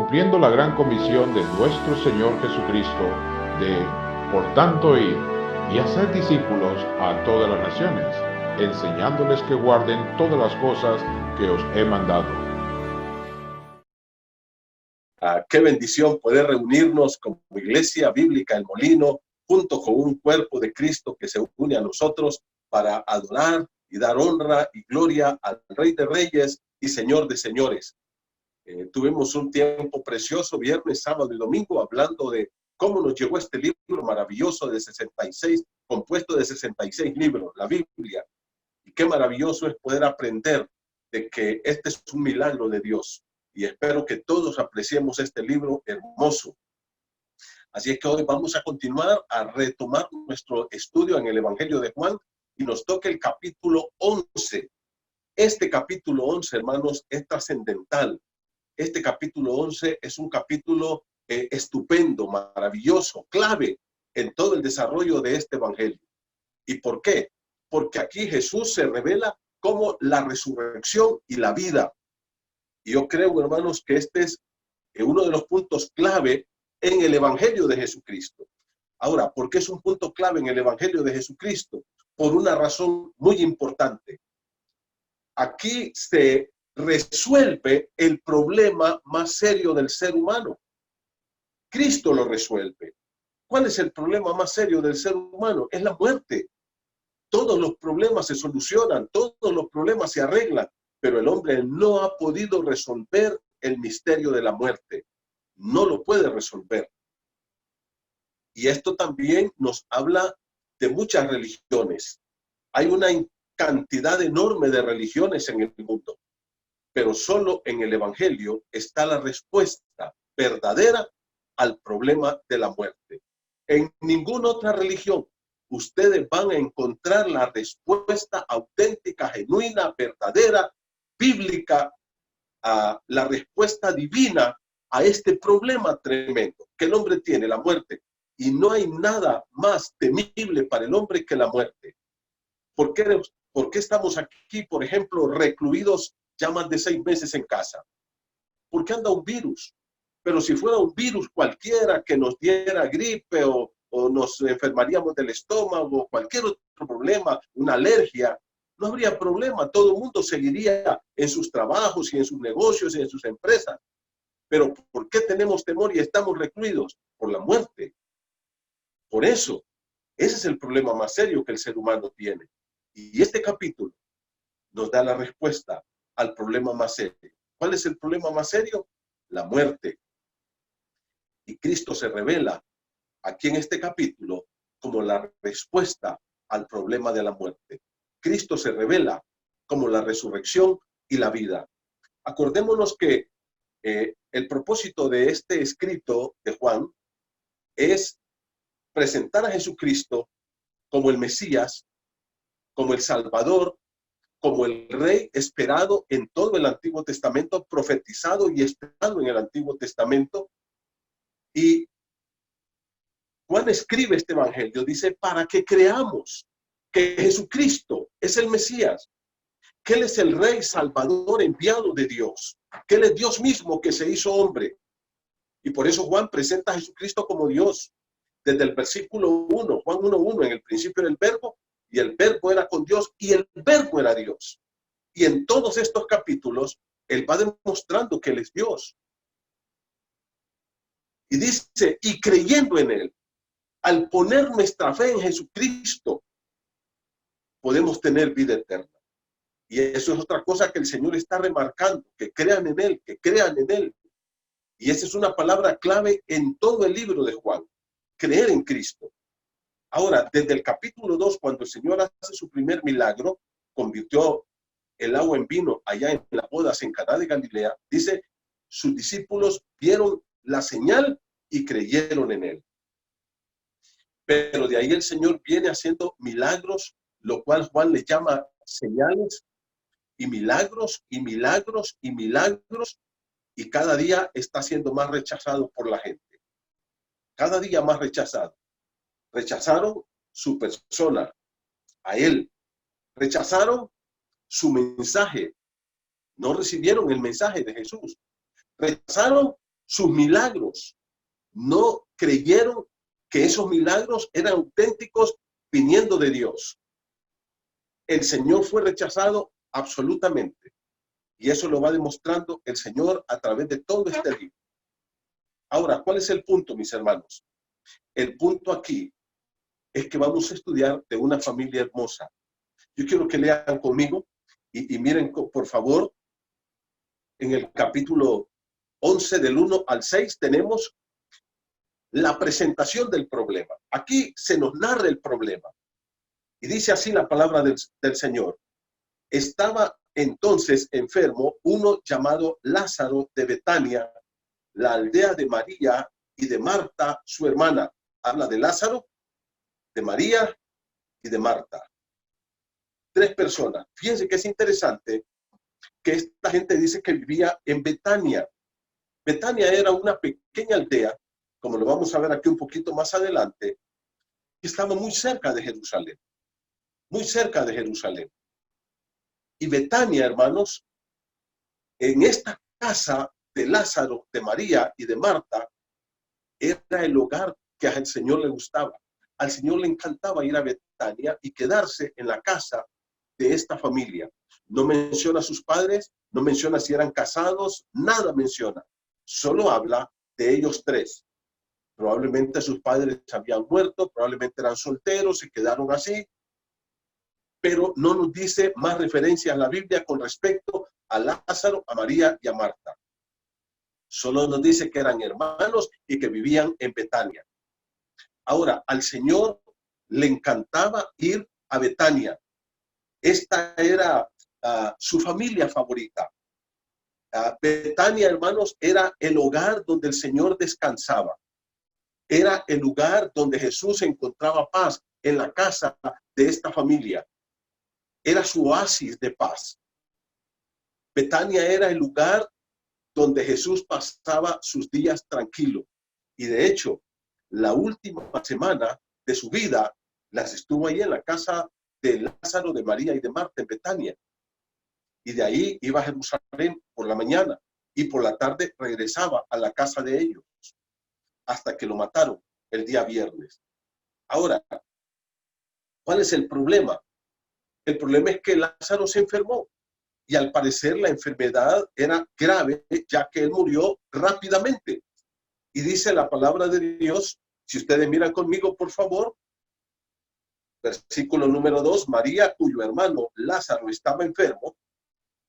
cumpliendo la gran comisión de nuestro Señor Jesucristo de, por tanto, ir y hacer discípulos a todas las naciones, enseñándoles que guarden todas las cosas que os he mandado. Qué bendición poder reunirnos como Iglesia Bíblica El Molino, junto con un cuerpo de Cristo que se une a nosotros para adorar y dar honra y gloria al Rey de Reyes y Señor de Señores. Tuvimos un tiempo precioso, viernes, sábado y domingo, hablando de cómo nos llegó este libro maravilloso de 66, compuesto de 66 libros, la Biblia. Y qué maravilloso es poder aprender de que este es un milagro de Dios. Y espero que todos apreciemos este libro hermoso. Así es que hoy vamos a continuar a retomar nuestro estudio en el Evangelio de Juan y nos toca el capítulo 11. Este capítulo 11, hermanos, es trascendental. Este capítulo 11 es un capítulo estupendo, maravilloso, clave en todo el desarrollo de este Evangelio. ¿Y por qué? Porque aquí Jesús se revela como la resurrección y la vida. Y yo creo, hermanos, que este es uno de los puntos clave en el Evangelio de Jesucristo. Ahora, ¿por qué es un punto clave en el Evangelio de Jesucristo? Por una razón muy importante. Aquí se resuelve el problema más serio del ser humano. Cristo lo resuelve. ¿Cuál es el problema más serio del ser humano? Es la muerte. Todos los problemas se solucionan, todos los problemas se arreglan, pero el hombre no ha podido resolver el misterio de la muerte. No lo puede resolver. Y esto también nos habla de muchas religiones. Hay una cantidad enorme de religiones en el mundo, pero solo en el Evangelio está la respuesta verdadera al problema de la muerte. En ninguna otra religión ustedes van a encontrar la respuesta auténtica, genuina, verdadera, bíblica, la respuesta divina a este problema tremendo que el hombre tiene, la muerte. Y no hay nada más temible para el hombre que la muerte. ¿Por qué estamos aquí, por ejemplo, recluidos ya más de 6 meses en casa? Porque anda un virus. Pero si fuera un virus cualquiera que nos diera gripe o nos enfermaríamos del estómago, cualquier otro problema, una alergia, no habría problema. Todo el mundo seguiría en sus trabajos y en sus negocios y en sus empresas. Pero ¿por qué tenemos temor y estamos recluidos? Por la muerte. Por eso, ese es el problema más serio que el ser humano tiene. Y este capítulo nos da la respuesta al problema más serio. ¿Cuál es el problema más serio? La muerte. Y Cristo se revela aquí en este capítulo como la respuesta al problema de la muerte. Cristo se revela como la resurrección y la vida. Acordémonos que el propósito de este escrito de Juan es presentar a Jesucristo como el Mesías, como el Salvador, como el Rey esperado en todo el Antiguo Testamento, profetizado y esperado en el Antiguo Testamento. Y Juan escribe este evangelio, dice, para que creamos que Jesucristo es el Mesías, que Él es el Rey Salvador enviado de Dios, que Él es Dios mismo que se hizo hombre. Y por eso Juan presenta a Jesucristo como Dios. Desde el versículo 1, Juan 1:1, en el principio era el verbo, y el verbo era con Dios, y el verbo era Dios. Y en todos estos capítulos, Él va demostrando que Él es Dios. Y dice, y creyendo en Él, al poner nuestra fe en Jesucristo, podemos tener vida eterna. Y eso es otra cosa que el Señor está remarcando, que crean en Él, que crean en Él. Y esa es una palabra clave en todo el libro de Juan, creer en Cristo. Ahora, desde el capítulo 2, cuando el Señor hace su primer milagro, convirtió el agua en vino allá en las bodas en Caná de Galilea, dice, sus discípulos vieron la señal y creyeron en Él. Pero de ahí el Señor viene haciendo milagros, lo cual Juan le llama señales, y milagros, y milagros, y milagros, y cada día está siendo más rechazado por la gente. Cada día más rechazado. Rechazaron su persona, a Él. Rechazaron su mensaje. No recibieron el mensaje de Jesús. Rechazaron sus milagros. No creyeron que esos milagros eran auténticos viniendo de Dios. El Señor fue rechazado absolutamente. Y eso lo va demostrando el Señor a través de todo este libro. Ahora, ¿cuál es el punto, mis hermanos? El punto aquí es que vamos a estudiar de una familia hermosa. Yo quiero que lean conmigo y miren, por favor, en el capítulo 11 del 1 al 6 tenemos la presentación del problema. Aquí se nos narra el problema. Y dice así la palabra del Señor. Estaba entonces enfermo uno llamado Lázaro de Betania, la aldea de María y de Marta, su hermana. Habla de Lázaro, de María y de Marta. 3 personas. Fíjense que es interesante que esta gente dice que vivía en Betania. Betania era una pequeña aldea, como lo vamos a ver aquí un poquito más adelante, que estaba muy cerca de Jerusalén. Muy cerca de Jerusalén. Y Betania, hermanos, en esta casa de Lázaro, de María y de Marta, era el hogar que al Señor le gustaba. Al Señor le encantaba ir a Betania y quedarse en la casa de esta familia. No menciona a sus padres, no menciona si eran casados, nada menciona. Solo habla de ellos 3. Probablemente sus padres habían muerto, probablemente eran solteros, se quedaron así. Pero no nos dice más referencias en la Biblia con respecto a Lázaro, a María y a Marta. Solo nos dice que eran hermanos y que vivían en Betania. Ahora, al Señor le encantaba ir a Betania. Esta era su familia favorita. Betania, hermanos, era el hogar donde el Señor descansaba. Era el lugar donde Jesús encontraba paz, en la casa de esta familia. Era su oasis de paz. Betania era el lugar donde Jesús pasaba sus días tranquilo. Y de hecho, la última semana de su vida las estuvo ahí en la casa de Lázaro, de María y de Marta en Betania. Y de ahí iba a Jerusalén por la mañana y por la tarde regresaba a la casa de ellos hasta que lo mataron el día viernes. Ahora, ¿cuál es el problema? El problema es que Lázaro se enfermó y al parecer la enfermedad era grave, ya que él murió rápidamente. Y dice la palabra de Dios, si ustedes miran conmigo, por favor, versículo número 2, María, cuyo hermano Lázaro estaba enfermo,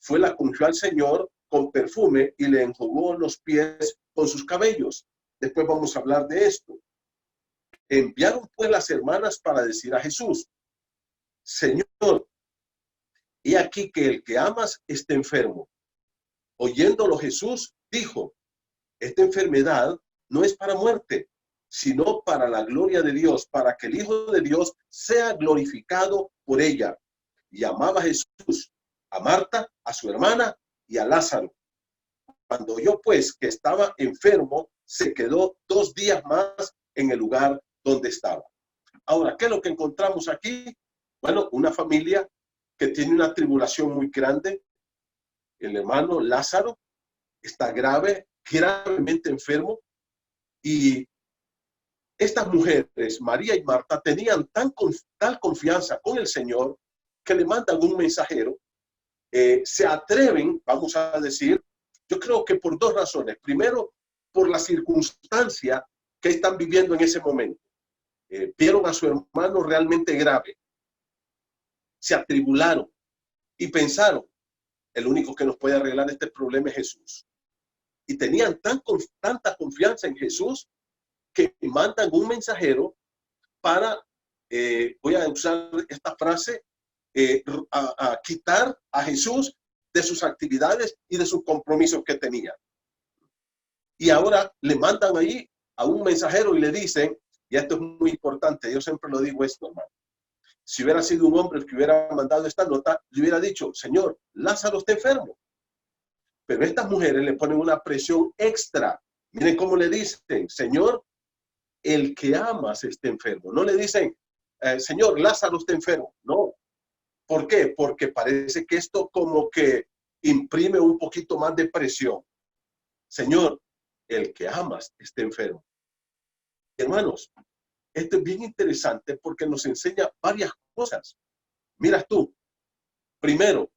fue la ungió al Señor con perfume y le enjugó los pies con sus cabellos. Después vamos a hablar de esto. Enviaron pues las hermanas para decir a Jesús, Señor, he aquí que el que amas está enfermo. Oyéndolo Jesús dijo, esta enfermedad no es para muerte, sino para la gloria de Dios, para que el Hijo de Dios sea glorificado por ella. Y amaba a Jesús, a Marta, a su hermana y a Lázaro. Cuando oyó pues que estaba enfermo, se quedó 2 días más en el lugar donde estaba. Ahora, ¿qué es lo que encontramos aquí? Bueno, una familia que tiene una tribulación muy grande. El hermano Lázaro está gravemente enfermo. Y estas mujeres, María y Marta, tenían tal confianza con el Señor que le mandan un mensajero. Se atreven, vamos a decir, yo creo que por 2 razones. Primero, por la circunstancia que están viviendo en ese momento. Vieron a su hermano realmente grave. Se atribularon y pensaron, el único que nos puede arreglar este problema es Jesús. Y tenían tanta confianza en Jesús que mandan un mensajero para, voy a usar esta frase, a quitar a Jesús de sus actividades y de sus compromisos que tenía. Y ahora le mandan ahí a un mensajero y le dicen, y esto es muy importante, yo siempre lo digo esto, hermano. Si hubiera sido un hombre el que hubiera mandado esta nota, le hubiera dicho, Señor, Lázaro está enfermo. Pero estas mujeres le ponen una presión extra. Miren cómo le dicen, Señor, el que amas está enfermo. No le dicen, Señor, Lázaro está enfermo. No. ¿Por qué? Porque parece que esto como que imprime un poquito más de presión. Señor, el que amas esté enfermo. Hermanos, esto es bien interesante porque nos enseña varias cosas. Mira tú, primero,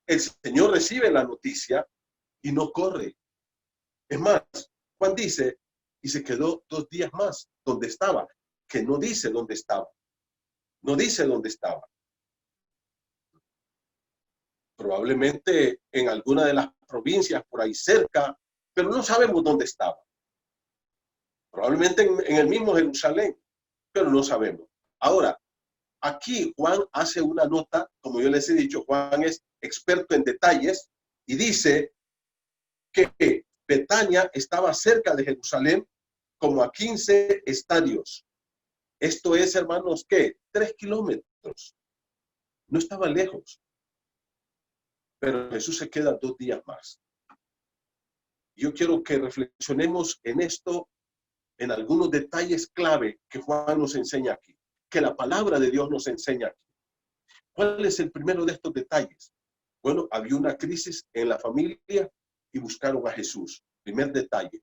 el Señor recibe la noticia y no corre. Es más, Juan dice, y se quedó 2 días más donde estaba, que no dice dónde estaba. No dice dónde estaba. Probablemente en alguna de las provincias por ahí cerca, pero no sabemos dónde estaba. Probablemente en el mismo Jerusalén, pero no sabemos. Ahora, aquí Juan hace una nota, como yo les he dicho, Juan es experto en detalles y dice que Betania estaba cerca de Jerusalén como a 15 estadios. Esto es, hermanos, ¿qué? 3 kilómetros. No estaba lejos. Pero Jesús se queda 2 días más. Yo quiero que reflexionemos en esto, en algunos detalles clave que Juan nos enseña aquí, que la palabra de Dios nos enseña aquí. ¿Cuál es el primero de estos detalles? Bueno, había una crisis en la familia y buscaron a Jesús. Primer detalle.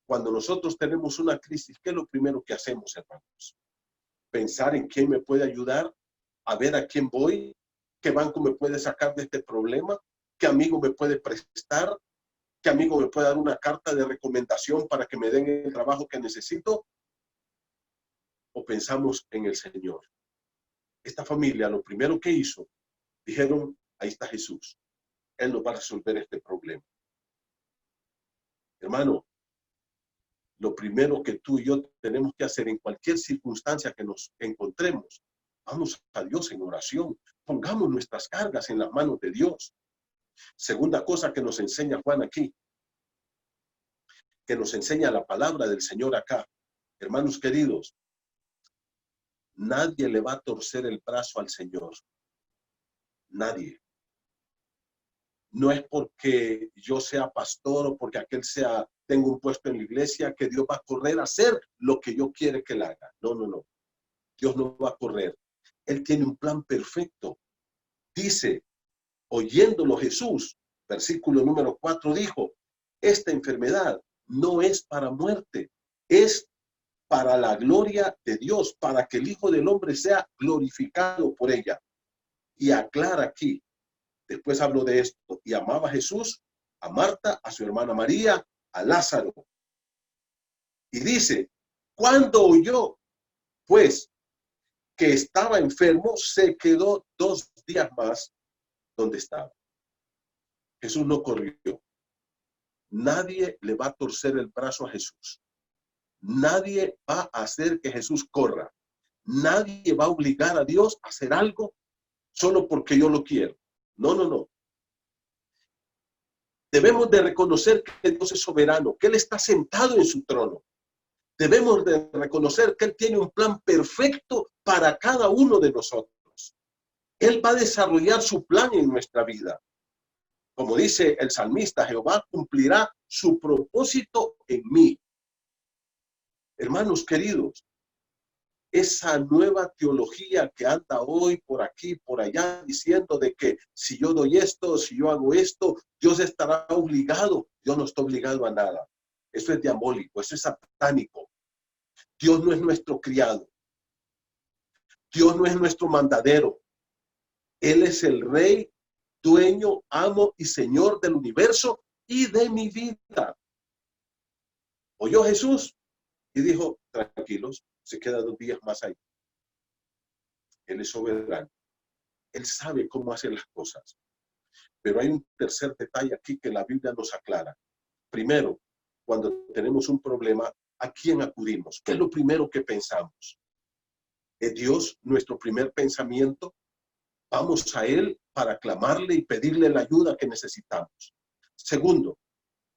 Cuando nosotros tenemos una crisis, ¿qué es lo primero que hacemos, hermanos? Pensar en quién me puede ayudar, a ver a quién voy, qué banco me puede sacar de este problema, qué amigo me puede prestar, qué amigo me puede dar una carta de recomendación para que me den el trabajo que necesito. O pensamos en el Señor. Esta familia lo primero que hizo, dijeron, ahí está Jesús. Él nos va a resolver este problema. Hermano, lo primero que tú y yo tenemos que hacer en cualquier circunstancia que nos encontremos, vamos a Dios en oración. Pongamos nuestras cargas en las manos de Dios. Segunda cosa que nos enseña Juan aquí, que nos enseña la palabra del Señor acá. Hermanos queridos, nadie le va a torcer el brazo al Señor. Nadie. No es porque yo sea pastor o porque aquel tenga un puesto en la iglesia que Dios va a correr a hacer lo que yo quiero que él haga. No, no, no. Dios no va a correr. Él tiene un plan perfecto. Dice, oyéndolo Jesús, versículo número 4 dijo, esta enfermedad no es para muerte, es para la gloria de Dios, para que el Hijo del Hombre sea glorificado por ella. Y aclara aquí, después habló de esto, y amaba a Jesús, a Marta, a su hermana María, a Lázaro. Y dice, cuando oyó, pues, que estaba enfermo, se quedó 2 días más donde estaba. Jesús no corrió. Nadie le va a torcer el brazo a Jesús. Nadie va a hacer que Jesús corra. Nadie va a obligar a Dios a hacer algo solo porque yo lo quiero. No, no, no. Debemos de reconocer que Dios es soberano, que Él está sentado en su trono. Debemos de reconocer que Él tiene un plan perfecto para cada uno de nosotros. Él va a desarrollar su plan en nuestra vida. Como dice el salmista, Jehová cumplirá su propósito en mí. Hermanos queridos, esa nueva teología que anda hoy por aquí, por allá, diciendo de que si yo doy esto, si yo hago esto, Dios estará obligado. Dios no está obligado a nada. Eso es diabólico, eso es satánico. Dios no es nuestro criado. Dios no es nuestro mandadero. Él es el rey, dueño, amo y señor del universo y de mi vida. Oyó Jesús y dijo, tranquilos, se queda 2 días más ahí. Él es soberano. Él sabe cómo hacer las cosas. Pero hay un tercer detalle aquí que la Biblia nos aclara. Primero, cuando tenemos un problema, ¿a quién acudimos? ¿Qué es lo primero que pensamos? ¿Es Dios nuestro primer pensamiento? Vamos a Él para clamarle y pedirle la ayuda que necesitamos. Segundo,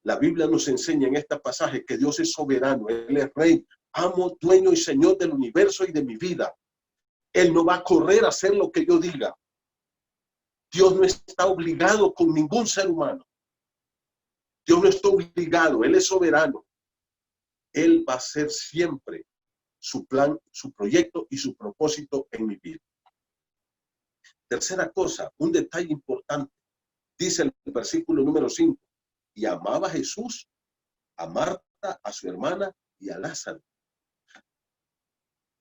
la Biblia nos enseña en este pasaje que Dios es soberano, Él es rey, amo, dueño y señor del universo y de mi vida. Él no va a correr a hacer lo que yo diga. Dios no está obligado con ningún ser humano. Dios no está obligado, Él es soberano. Él va a hacer siempre su plan, su proyecto y su propósito en mi vida. Tercera cosa, un detalle importante. Dice el versículo número 5, y amaba a Jesús, a Marta, a su hermana y a Lázaro.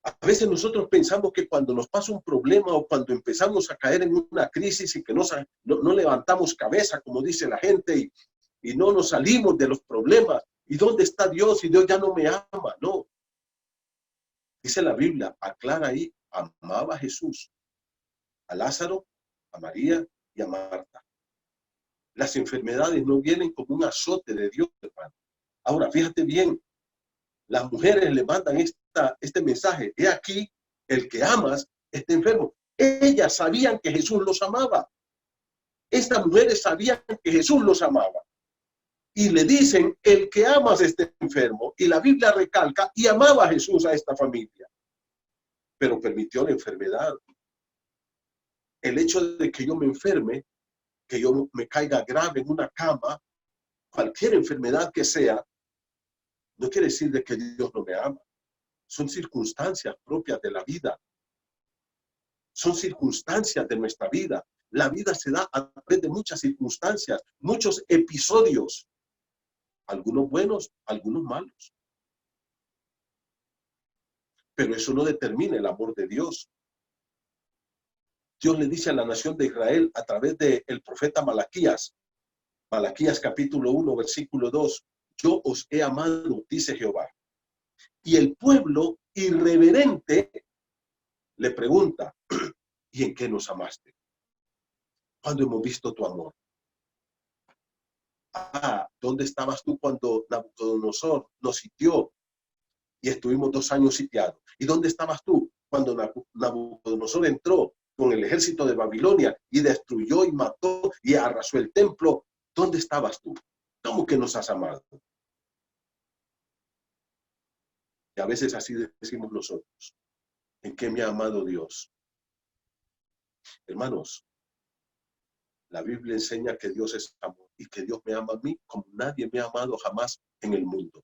A veces nosotros pensamos que cuando nos pasa un problema o cuando empezamos a caer en una crisis y que no levantamos cabeza, como dice la gente, y no nos salimos de los problemas, ¿y dónde está Dios? Y Dios ya no me ama. No. Dice la Biblia, aclara ahí, amaba a Jesús, a Lázaro, a María y a Marta. Las enfermedades no vienen como un azote de Dios, hermano. Ahora, fíjate bien, las mujeres le mandan este mensaje. He aquí, el que amas está enfermo. Ellas sabían que Jesús los amaba. Estas mujeres sabían que Jesús los amaba. Y le dicen, el que amas está enfermo. Y la Biblia recalca, y amaba a Jesús a esta familia. Pero permitió la enfermedad. El hecho de que yo me enferme, que yo me caiga grave en una cama, cualquier enfermedad que sea, no quiere decir de que Dios no me ama. Son circunstancias propias de la vida. Son circunstancias de nuestra vida. La vida se da a través de muchas circunstancias, muchos episodios. Algunos buenos, algunos malos. Pero eso no determina el amor de Dios. Dios le dice a la nación de Israel a través del profeta Malaquías, Malaquías capítulo 1, versículo 2, yo os he amado, dice Jehová. Y el pueblo irreverente le pregunta, ¿y en qué nos amaste? ¿Cuándo hemos visto tu amor? ¿Dónde estabas tú cuando Nabucodonosor nos sitió y estuvimos 2 años sitiados? ¿Y dónde estabas tú cuando Nabucodonosor entró con el ejército de Babilonia y destruyó y mató y arrasó el templo? ¿Dónde estabas tú? ¿Cómo que nos has amado? Y a veces así decimos nosotros. ¿En qué me ha amado Dios? Hermanos, la Biblia enseña que Dios es amor y que Dios me ama a mí como nadie me ha amado jamás en el mundo.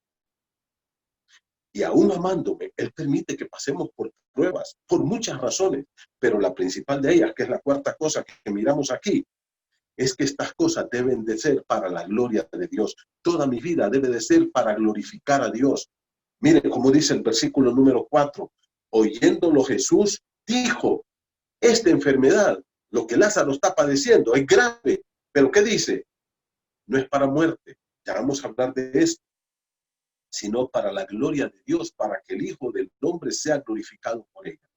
Y aún amándome, Él permite que pasemos por pruebas, por muchas razones, pero la principal de ellas, que es la cuarta cosa que miramos aquí, es que estas cosas deben de ser para la gloria de Dios. Toda mi vida debe de ser para glorificar a Dios. Mire como dice el versículo número 4, oyéndolo Jesús dijo, esta enfermedad, lo que Lázaro está padeciendo, es grave, pero ¿qué dice? No es para muerte, ya vamos a hablar de esto, sino para la gloria de Dios, para que el Hijo del Hombre sea glorificado por ella.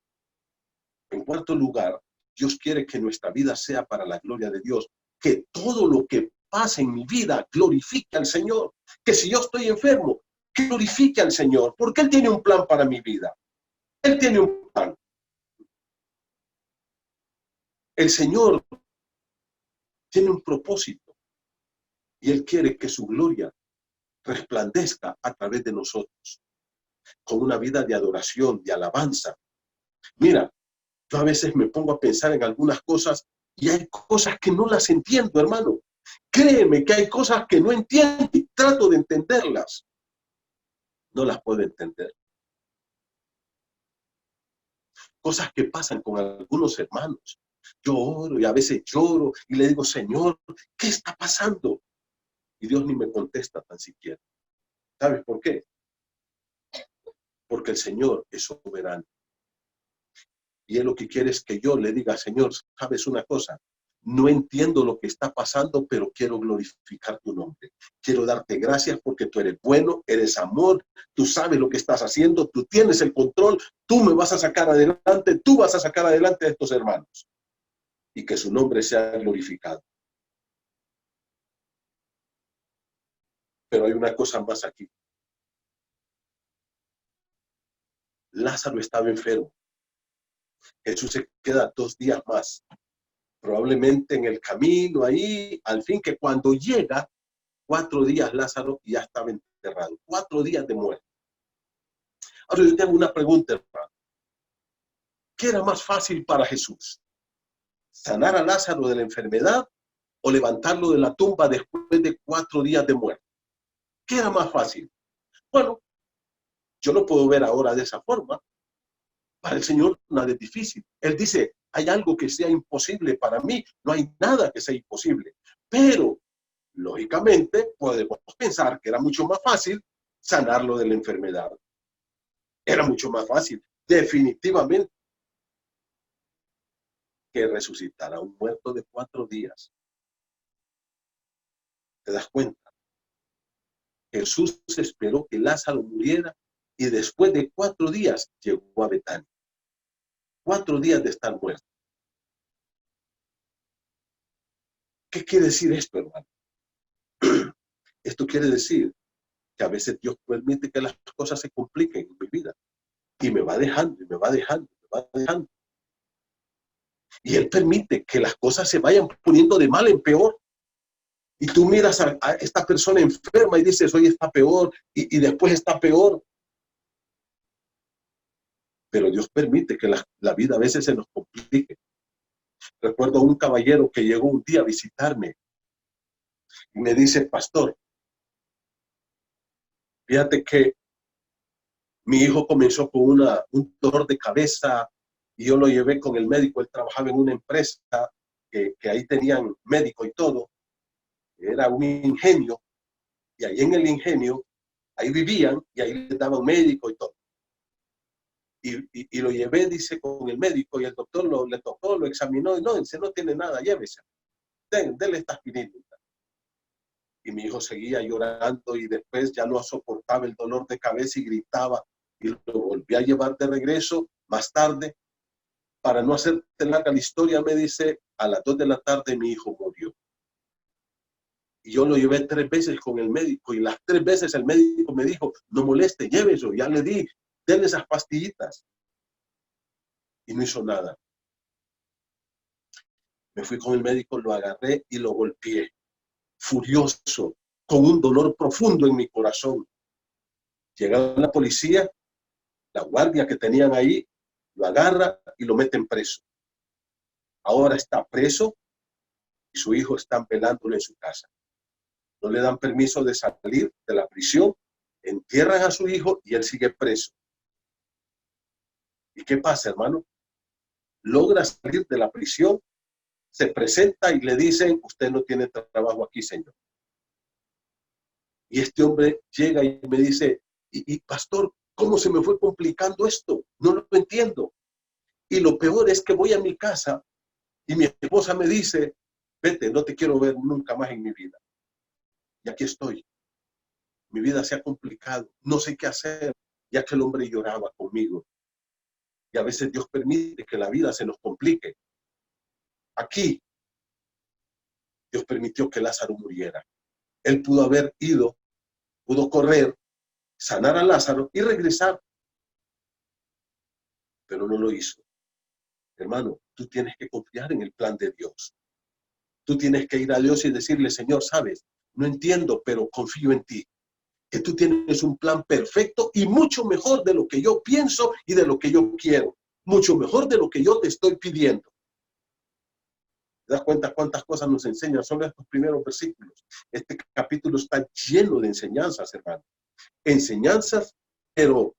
En cuarto lugar, Dios quiere que nuestra vida sea para la gloria de Dios, que todo lo que pase en mi vida glorifique al Señor, que si yo estoy enfermo, que glorifique al Señor, porque Él tiene un plan para mi vida. Él tiene un plan. El Señor tiene un propósito y Él quiere que su gloria resplandezca a través de nosotros, con una vida de adoración, de alabanza. Mira, yo a veces me pongo a pensar en algunas cosas y hay cosas que no las entiendo, hermano. Créeme que hay cosas que no entiendo y trato de entenderlas. No las puedo entender. Cosas que pasan con algunos hermanos. Yo oro y a veces lloro y le digo, Señor, ¿qué está pasando? Y Dios ni me contesta tan siquiera. ¿Sabes por qué? Porque el Señor es soberano. Y Él lo que quiere es que yo le diga, Señor, ¿sabes una cosa? No entiendo lo que está pasando, pero quiero glorificar tu nombre. Quiero darte gracias porque tú eres bueno, eres amor, tú sabes lo que estás haciendo, tú tienes el control, tú me vas a sacar adelante, tú vas a sacar adelante a estos hermanos. Y que su nombre sea glorificado. Pero hay una cosa más aquí. Lázaro estaba enfermo. Jesús se queda 2 días más. Probablemente en el camino ahí, al fin que cuando llega, 4 días Lázaro ya estaba enterrado. 4 días de muerte. Ahora yo tengo una pregunta, hermano. ¿Qué era más fácil para Jesús? ¿Sanar a Lázaro de la enfermedad o levantarlo de la tumba después de 4 días de muerte? ¿Qué era más fácil? Bueno, yo lo puedo ver ahora de esa forma. Para el Señor nada es difícil. Él dice, hay algo que sea imposible para mí. No hay nada que sea imposible. Pero Lógicamente, podemos pensar que era mucho más fácil sanarlo de la enfermedad. Era mucho más fácil, definitivamente, que resucitar a un muerto de 4 días. ¿Te das cuenta? Jesús esperó que Lázaro muriera y después de 4 días llegó a Betania. 4 días de estar muerto. ¿Qué quiere decir esto, hermano? Esto quiere decir que a veces Dios permite que las cosas se compliquen en mi vida y me va dejando, y me va dejando, y me va dejando. Y Él permite que las cosas se vayan poniendo de mal en peor. Y tú miras a esta persona enferma y dices, hoy está peor, y después está peor. Pero Dios permite que la vida a veces se nos complique. Recuerdo a un caballero que llegó un día a visitarme y me dice, pastor, fíjate que mi hijo comenzó con un dolor de cabeza y yo lo llevé con el médico. Él trabajaba en una empresa que ahí tenían médico y todo. Era un ingenio y ahí en el ingenio, ahí vivían y ahí les daban médico y todo. Y lo llevé, dice, con el médico y el doctor le tocó, lo examinó y no, dice, no tiene nada, llévese. Dele esta aspirina. Y mi hijo seguía llorando y después ya no soportaba el dolor de cabeza y gritaba y lo volví a llevar de regreso más tarde. Para no hacerte larga la historia, me dice, a las 2 de la tarde mi hijo murió. Y yo lo llevé 3 veces con el médico y las 3 veces el médico me dijo, no moleste, llévelo, ya le di, denle esas pastillitas. Y no hizo nada. Me fui con el médico, lo agarré y lo golpeé, furioso, con un dolor profundo en mi corazón. Llega la policía, la guardia que tenían ahí, lo agarra y lo meten preso. Ahora está preso y su hijo está velándolo en su casa. No le dan permiso de salir de la prisión, entierran a su hijo y él sigue preso. ¿Y qué pasa, hermano? Logra salir de la prisión, se presenta y le dicen, usted no tiene trabajo aquí, señor. Y este hombre llega y me dice, y pastor, ¿cómo se me fue complicando esto? No lo entiendo. Y lo peor es que voy a mi casa y mi esposa me dice, vete, no te quiero ver nunca más en mi vida. Y aquí estoy. Mi vida se ha complicado, no sé qué hacer, ya que el hombre lloraba conmigo. Y a veces Dios permite que la vida se nos complique. Aquí, Dios permitió que Lázaro muriera. Él pudo haber ido, pudo correr, sanar a Lázaro y regresar. Pero no lo hizo. Hermano, tú tienes que confiar en el plan de Dios. Tú tienes que ir a Dios y decirle, Señor, sabes, no entiendo, pero confío en ti. Que tú tienes un plan perfecto y mucho mejor de lo que yo pienso y de lo que yo quiero. Mucho mejor de lo que yo te estoy pidiendo. ¿Te das cuenta cuántas cosas nos enseñan solo estos primeros versículos? Este capítulo está lleno de enseñanzas, hermano. Enseñanzas, pero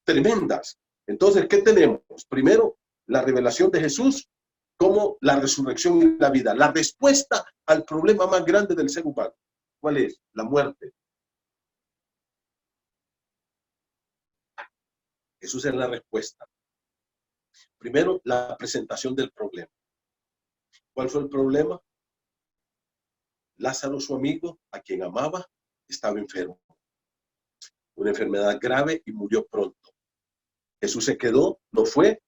tremendas. Entonces, ¿qué tenemos? Primero, la revelación de Jesús como la resurrección y la vida. La respuesta al problema más grande del ser humano. ¿Cuál es? La muerte. Jesús es la respuesta. Primero, la presentación del problema. ¿Cuál fue el problema? Lázaro, su amigo, a quien amaba, estaba enfermo. Una enfermedad grave y murió pronto. Jesús se quedó, no fue.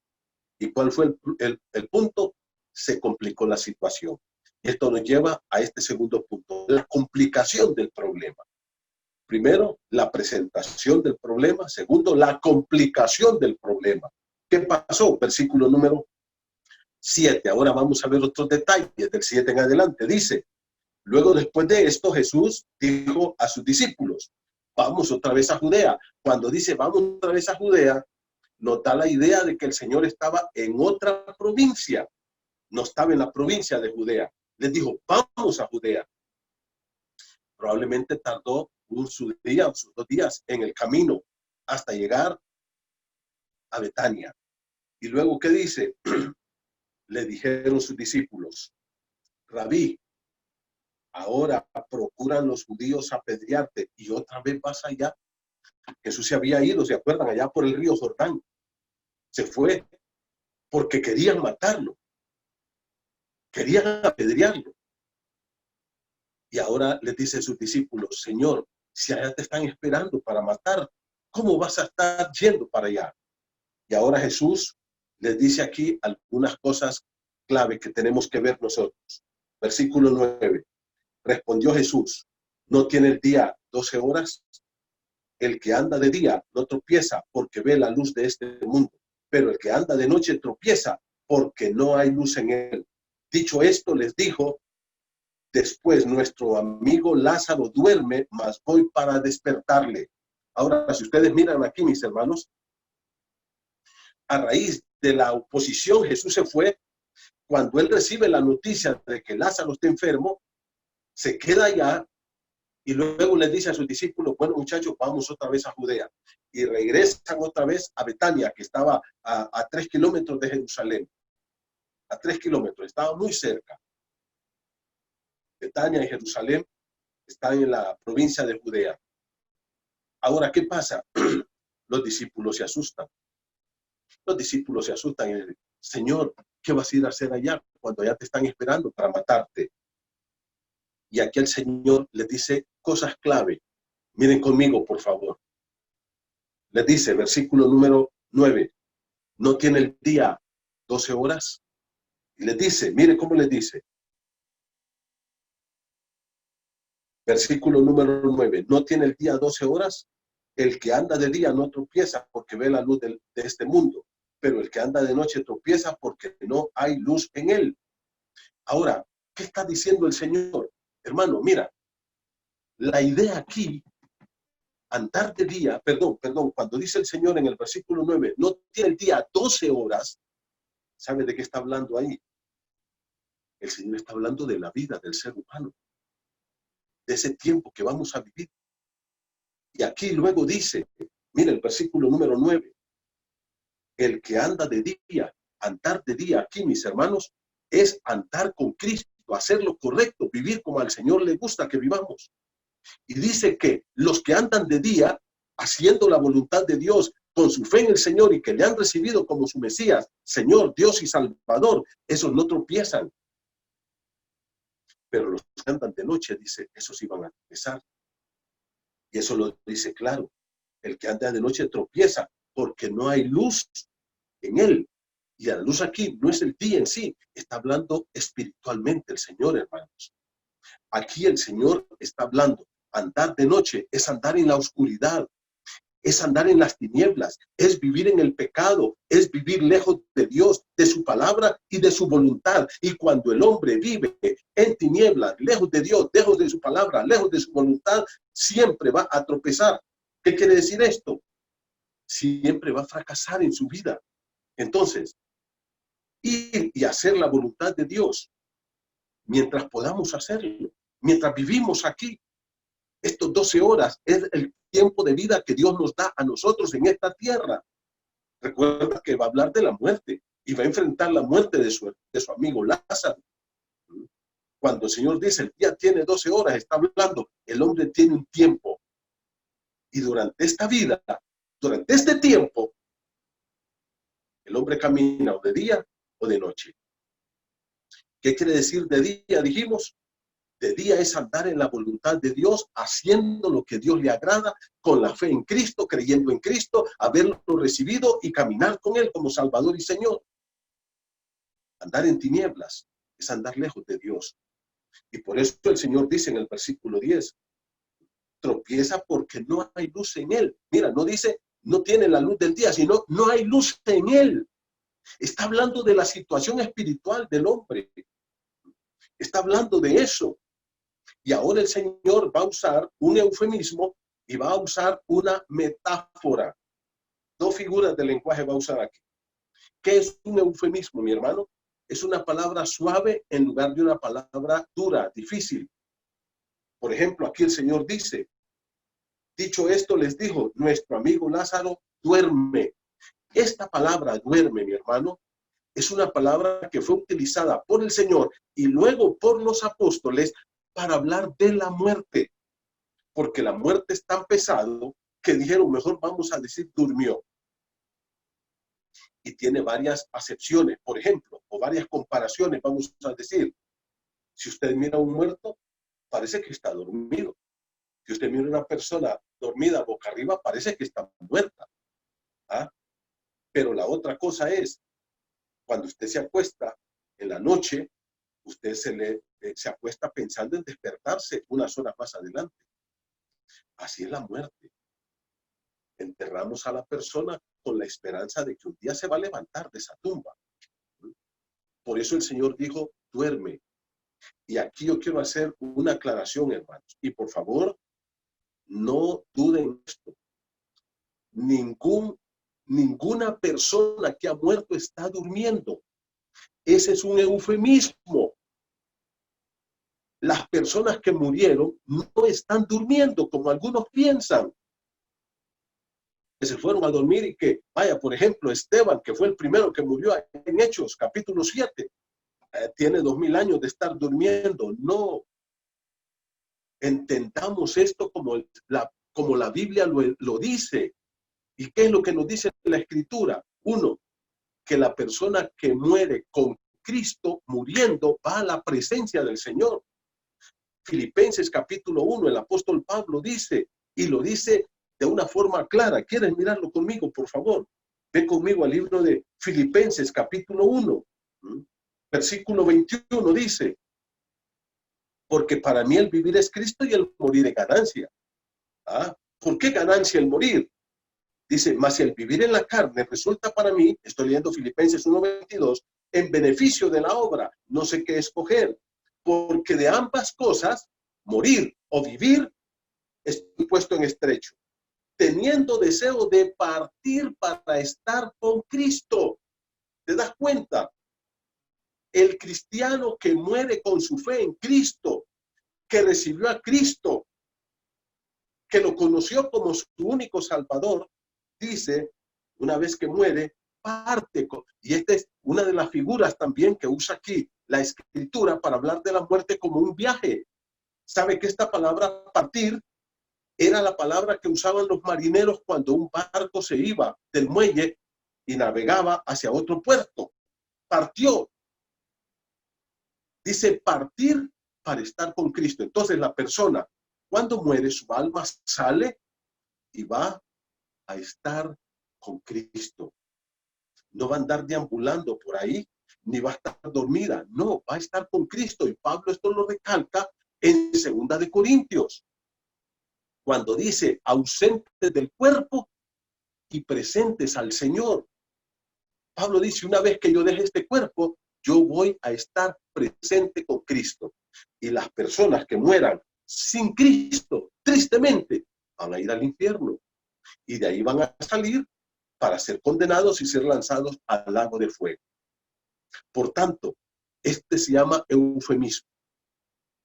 ¿Y cuál fue el punto? Se complicó la situación. Esto nos lleva a este segundo punto, la complicación del problema. Primero, la presentación del problema. Segundo, la complicación del problema. ¿Qué pasó? Versículo número 7. Ahora vamos a ver otros detalles del 7 en adelante. Dice, luego después de esto Jesús dijo a sus discípulos, vamos otra vez a Judea. Cuando dice vamos otra vez a Judea, nos da la idea de que el Señor estaba en otra provincia. No estaba en la provincia de Judea. Les dijo, vamos a Judea. Probablemente tardó sus 2 días en el camino hasta llegar a Betania. Y luego, ¿qué dice? Le dijeron sus discípulos, Rabí, Ahora procuran los judíos apedrearte y otra vez vas allá. Jesús se había ido, ¿se acuerdan? Allá por el río Jordán. Se fue porque querían matarlo. Querían apedrearlo. Y ahora les dice a sus discípulos, Señor, si allá te están esperando para matar, ¿cómo vas a estar yendo para allá? Y ahora Jesús les dice aquí algunas cosas clave que tenemos que ver nosotros. Versículo 9. Respondió Jesús, ¿no tiene el día 12 horas? El que anda de día no tropieza porque ve la luz de este mundo, pero el que anda de noche tropieza porque no hay luz en él. Dicho esto, les dijo, después nuestro amigo Lázaro duerme, mas voy para despertarle. Ahora, si ustedes miran aquí, mis hermanos, a raíz de la oposición, Jesús se fue. Cuando él recibe la noticia de que Lázaro está enfermo, se queda allá y luego le dice a sus discípulos, bueno muchachos, vamos otra vez a Judea. Y regresan otra vez a Betania, que estaba a 3 kilómetros de Jerusalén. A 3 kilómetros, estaba muy cerca. Betania y Jerusalén están en la provincia de Judea. Ahora, ¿qué pasa? Los discípulos se asustan. Los discípulos se asustan y dicen, Señor, ¿qué vas a ir a hacer allá cuando ya te están esperando para matarte? Y aquí el Señor les dice cosas clave. Miren conmigo, por favor. Les dice, versículo número 9, ¿no tiene el día 12 horas? Y les dice, miren cómo les dice. Versículo número 9, ¿no tiene el día 12 horas? El que anda de día no tropieza porque ve la luz de este mundo, pero el que anda de noche tropieza porque no hay luz en él. Ahora, ¿qué está diciendo el Señor? Hermano, mira, la idea aquí, andar de día, perdón, cuando dice el Señor en el versículo 9, no tiene el día 12 horas, ¿sabe de qué está hablando ahí? El Señor está hablando de la vida del ser humano, de ese tiempo que vamos a vivir. Y aquí luego dice, mira el versículo número 9, el que anda de día, andar de día aquí, mis hermanos, es andar con Cristo, hacer lo correcto, vivir como al Señor le gusta que vivamos. Y dice que los que andan de día, haciendo la voluntad de Dios, con su fe en el Señor y que le han recibido como su Mesías, Señor, Dios y Salvador, esos no tropiezan. Pero los que andan de noche, dice, esos iban a tropezar. Y eso lo dice claro. El que anda de noche tropieza porque no hay luz en él. Y la luz aquí no es el día en sí, está hablando espiritualmente el Señor, hermanos. Aquí el Señor está hablando. Andar de noche es andar en la oscuridad, es andar en las tinieblas, es vivir en el pecado, es vivir lejos de Dios, de su palabra y de su voluntad. Y cuando el hombre vive en tinieblas, lejos de Dios, lejos de su palabra, lejos de su voluntad, siempre va a tropezar. ¿Qué quiere decir esto? Siempre va a fracasar en su vida. Entonces, ir y hacer la voluntad de Dios, mientras podamos hacerlo, mientras vivimos aquí, estos 12 horas es el tiempo de vida que Dios nos da a nosotros en esta tierra. Recuerda que va a hablar de la muerte y va a enfrentar la muerte de su amigo Lázaro. Cuando el Señor dice el día tiene 12 horas, está hablando, el hombre tiene un tiempo. Y durante esta vida, durante este tiempo, el hombre camina o de día o de noche. ¿Qué quiere decir de día? Dijimos, de día es andar en la voluntad de Dios, haciendo lo que Dios le agrada, con la fe en Cristo, creyendo en Cristo, haberlo recibido y caminar con Él como Salvador y Señor. Andar en tinieblas es andar lejos de Dios. Y por eso el Señor dice en el versículo 10, tropieza porque no hay luz en Él. Mira, no dice, no tiene la luz del día, sino no hay luz en Él. Está hablando de la situación espiritual del hombre. Está hablando de eso. Y ahora el Señor va a usar un eufemismo y va a usar una metáfora. Dos figuras de lenguaje va a usar aquí. ¿Qué es un eufemismo, mi hermano? Es una palabra suave en lugar de una palabra dura, difícil. Por ejemplo, aquí el Señor dice, dicho esto les dijo, nuestro amigo Lázaro duerme. Esta palabra duerme, mi hermano, es una palabra que fue utilizada por el Señor y luego por los apóstoles para hablar de la muerte, porque la muerte es tan pesado que dijeron, mejor vamos a decir durmió. Y tiene varias acepciones, por ejemplo, o varias comparaciones, vamos a decir. Si usted mira a un muerto, parece que está dormido. Si usted mira a una persona dormida boca arriba, parece que está muerta. ¿Ah? Pero la otra cosa es, cuando usted se acuesta en la noche, usted se acuesta pensando en despertarse unas horas más adelante. Así es la muerte. Enterramos a la persona con la esperanza de que un día se va a levantar de esa tumba. Por eso el Señor dijo, duerme. Y aquí yo quiero hacer una aclaración, hermanos. Y por favor, no duden esto. Ninguna persona que ha muerto está durmiendo. Ese es un eufemismo. Las personas que murieron no están durmiendo, como algunos piensan. Que se fueron a dormir y que, vaya, por ejemplo, Esteban, que fue el primero que murió en Hechos, capítulo 7, tiene 2000 años de estar durmiendo. No. Entendamos esto como la Biblia lo dice. ¿Y qué es lo que nos dice la Escritura? Uno, que la persona que muere con Cristo muriendo va a la presencia del Señor. Filipenses capítulo 1, el apóstol Pablo dice, y lo dice de una forma clara. ¿Quieres mirarlo conmigo, por favor? Ve conmigo al libro de Filipenses capítulo 1, versículo 21 dice, porque para mí el vivir es Cristo y el morir es ganancia. ¿Ah? ¿Por qué ganancia el morir? Dice, mas si el vivir en la carne resulta para mí, estoy leyendo Filipenses 1:22, en beneficio de la obra, no sé qué escoger, porque de ambas cosas, morir o vivir, estoy puesto en estrecho, teniendo deseo de partir para estar con Cristo. ¿Te das cuenta? El cristiano que muere con su fe en Cristo, que recibió a Cristo, que lo conoció como su único Salvador, dice, una vez que muere, parte. Y esta es una de las figuras también que usa aquí la Escritura para hablar de la muerte como un viaje. ¿Sabe que esta palabra partir era la palabra que usaban los marineros cuando un barco se iba del muelle y navegaba hacia otro puerto? Partió. Dice partir para estar con Cristo. Entonces la persona, cuando muere, su alma sale y va a estar con Cristo. No va a andar deambulando por ahí, ni va a estar dormida. No, va a estar con Cristo. Y Pablo esto lo recalca en 2 de Corintios, cuando dice ausentes del cuerpo y presentes al Señor. Pablo dice, una vez que yo deje este cuerpo, yo voy a estar presente con Cristo. Y las personas que mueran sin Cristo, tristemente, van a ir al infierno. Y de ahí van a salir para ser condenados y ser lanzados al lago de fuego. Por tanto, este se llama eufemismo.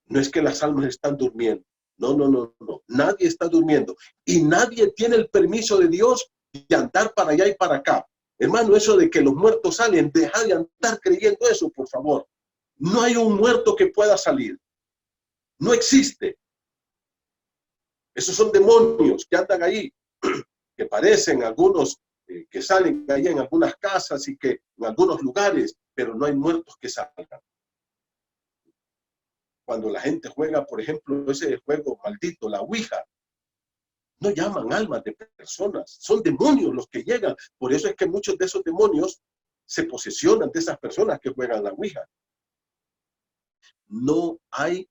No es que las almas están durmiendo. No. Nadie está durmiendo. Y nadie tiene el permiso de Dios de andar para allá y para acá. Hermano, eso de que los muertos salen, deja de andar creyendo eso, por favor. No hay un muerto que pueda salir. No existe. Esos son demonios que andan ahí, que parecen algunos que salen ahí en algunas casas y que en algunos lugares, pero no hay muertos que salgan. Cuando la gente juega, por ejemplo, ese juego maldito, la Ouija, no llaman almas de personas, son demonios los que llegan. Por eso es que muchos de esos demonios se posesionan de esas personas que juegan la Ouija. No hay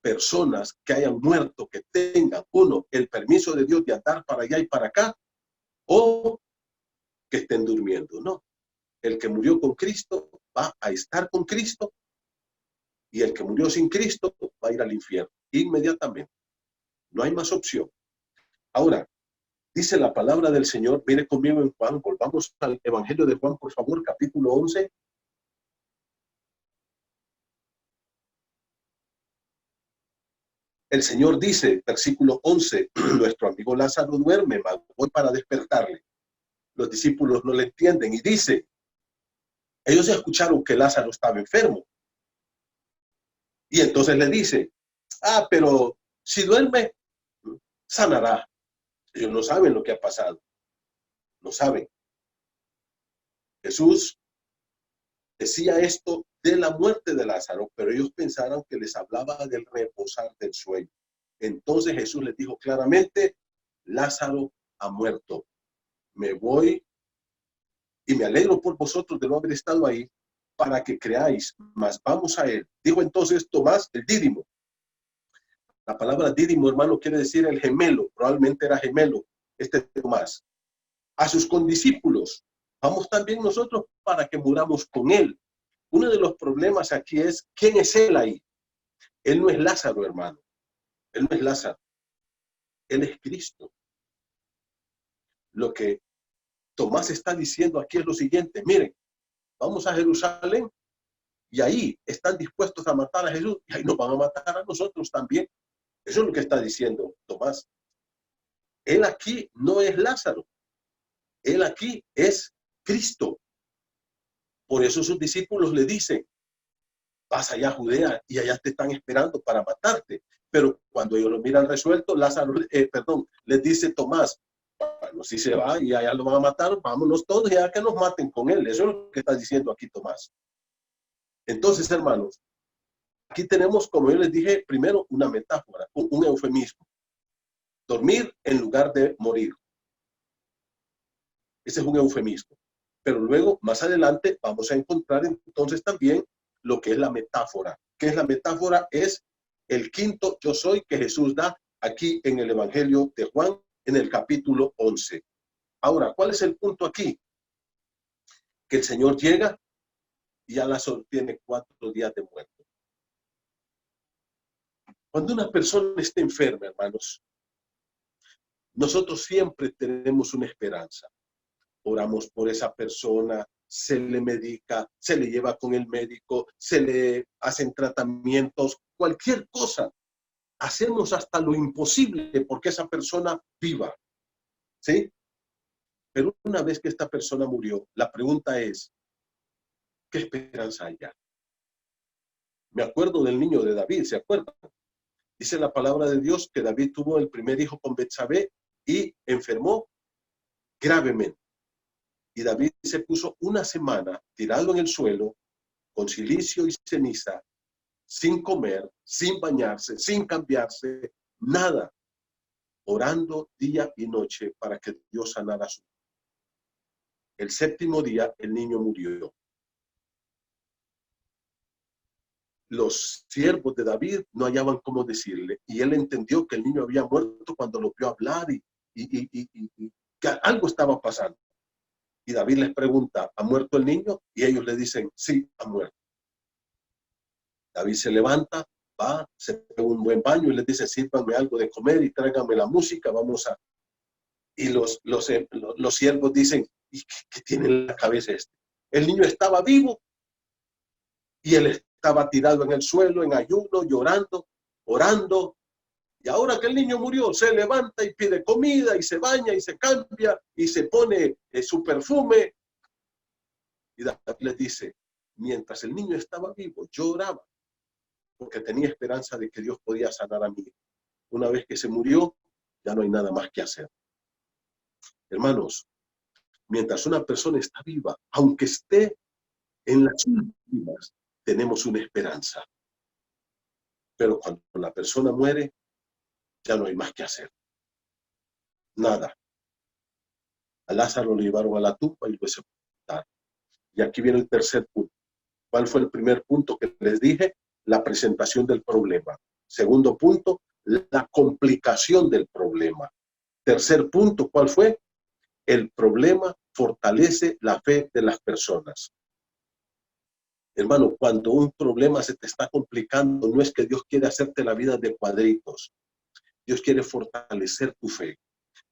personas que hayan muerto que tengan, uno, el permiso de Dios de andar para allá y para acá, o que estén durmiendo. No, el que murió con Cristo va a estar con Cristo y el que murió sin Cristo va a ir al infierno inmediatamente. No hay más opción. Ahora, dice la palabra del Señor, mire conmigo en Juan, volvamos al Evangelio de Juan, por favor, capítulo 11. El Señor dice, versículo 11, nuestro amigo Lázaro duerme, mas voy para despertarle. Los discípulos no le entienden y dice, ellos escucharon que Lázaro estaba enfermo. Y entonces le dice, Pero si duerme, sanará. Ellos no saben lo que ha pasado. No saben. Jesús decía esto de la muerte de Lázaro, pero ellos pensaron que les hablaba del reposar del sueño. Entonces Jesús les dijo claramente, Lázaro ha muerto. Me voy y me alegro por vosotros de no haber estado ahí para que creáis, mas vamos a él. Dijo entonces Tomás, el Dídimo. La palabra Dídimo, hermano, quiere decir el gemelo. Probablemente era gemelo este Tomás. A sus condiscípulos, vamos también nosotros para que muramos con él. Uno de los problemas aquí es, ¿quién es él ahí? Él no es Lázaro, hermano. Él no es Lázaro. Él es Cristo. Lo que Tomás está diciendo aquí es lo siguiente. Miren, vamos a Jerusalén y ahí están dispuestos a matar a Jesús y ahí nos van a matar a nosotros también. Eso es lo que está diciendo Tomás. Él aquí no es Lázaro. Él aquí es Cristo. Por eso sus discípulos le dicen, vas allá a Judea y allá te están esperando para matarte. Pero cuando ellos lo miran resuelto, les dice Tomás, bueno, si se va y allá lo van a matar, vámonos todos y a que nos maten con él. Eso es lo que está diciendo aquí Tomás. Entonces, hermanos, aquí tenemos, como yo les dije, primero una metáfora, un eufemismo. Dormir en lugar de morir. Ese es un eufemismo. Pero luego, más adelante, vamos a encontrar entonces también lo que es la metáfora. ¿Qué es la metáfora? Es el quinto yo soy que Jesús da aquí en el Evangelio de Juan, en el capítulo 11. Ahora, ¿cuál es el punto aquí? Que el Señor llega y ya Lázaro tiene 4 días de muerto. Cuando una persona está enferma, hermanos, nosotros siempre tenemos una esperanza. Oramos por esa persona, se le medica, se le lleva con el médico, se le hacen tratamientos, cualquier cosa. Hacemos hasta lo imposible porque esa persona viva, ¿sí? Pero una vez que esta persona murió, la pregunta es, ¿qué esperanza hay ya? Me acuerdo del niño de David, ¿se acuerdan? Dice la palabra de Dios que David tuvo el primer hijo con Betsabé y enfermó gravemente. Y David se puso una semana tirado en el suelo, con cilicio y ceniza, sin comer, sin bañarse, sin cambiarse, nada, orando día y noche para que Dios sanara su vida. El 7º día el niño murió. Los siervos de David no hallaban cómo decirle, y él entendió que el niño había muerto cuando lo vio hablar y que algo estaba pasando. Y David les pregunta, ¿ha muerto el niño? Y ellos le dicen, sí, ha muerto. David se levanta, va, se pega un buen baño y les dice, sírvanme algo de comer y tráiganme la música, vamos a... Y los siervos dicen, ¿y qué tiene en la cabeza este? El niño estaba vivo y él estaba tirado en el suelo, en ayuno, llorando, orando. Y ahora que el niño murió, se levanta y pide comida y se baña y se cambia y se pone su perfume. Y David les dice, mientras el niño estaba vivo, yo oraba porque tenía esperanza de que Dios podía sanar a mí. Una vez que se murió, ya no hay nada más que hacer. Hermanos, mientras una persona está viva, aunque esté en las últimas, tenemos una esperanza. Pero cuando la persona muere, ya no hay más que hacer. Nada. A Lázaro lo llevaron a la tumba y lo sepultaron. Y aquí viene el tercer punto. ¿Cuál fue el primer punto que les dije? La presentación del problema. Segundo punto, la complicación del problema. Tercer punto, ¿cuál fue? El problema fortalece la fe de las personas. Hermano, cuando un problema se te está complicando, no es que Dios quiere hacerte la vida de cuadritos. Dios quiere fortalecer tu fe.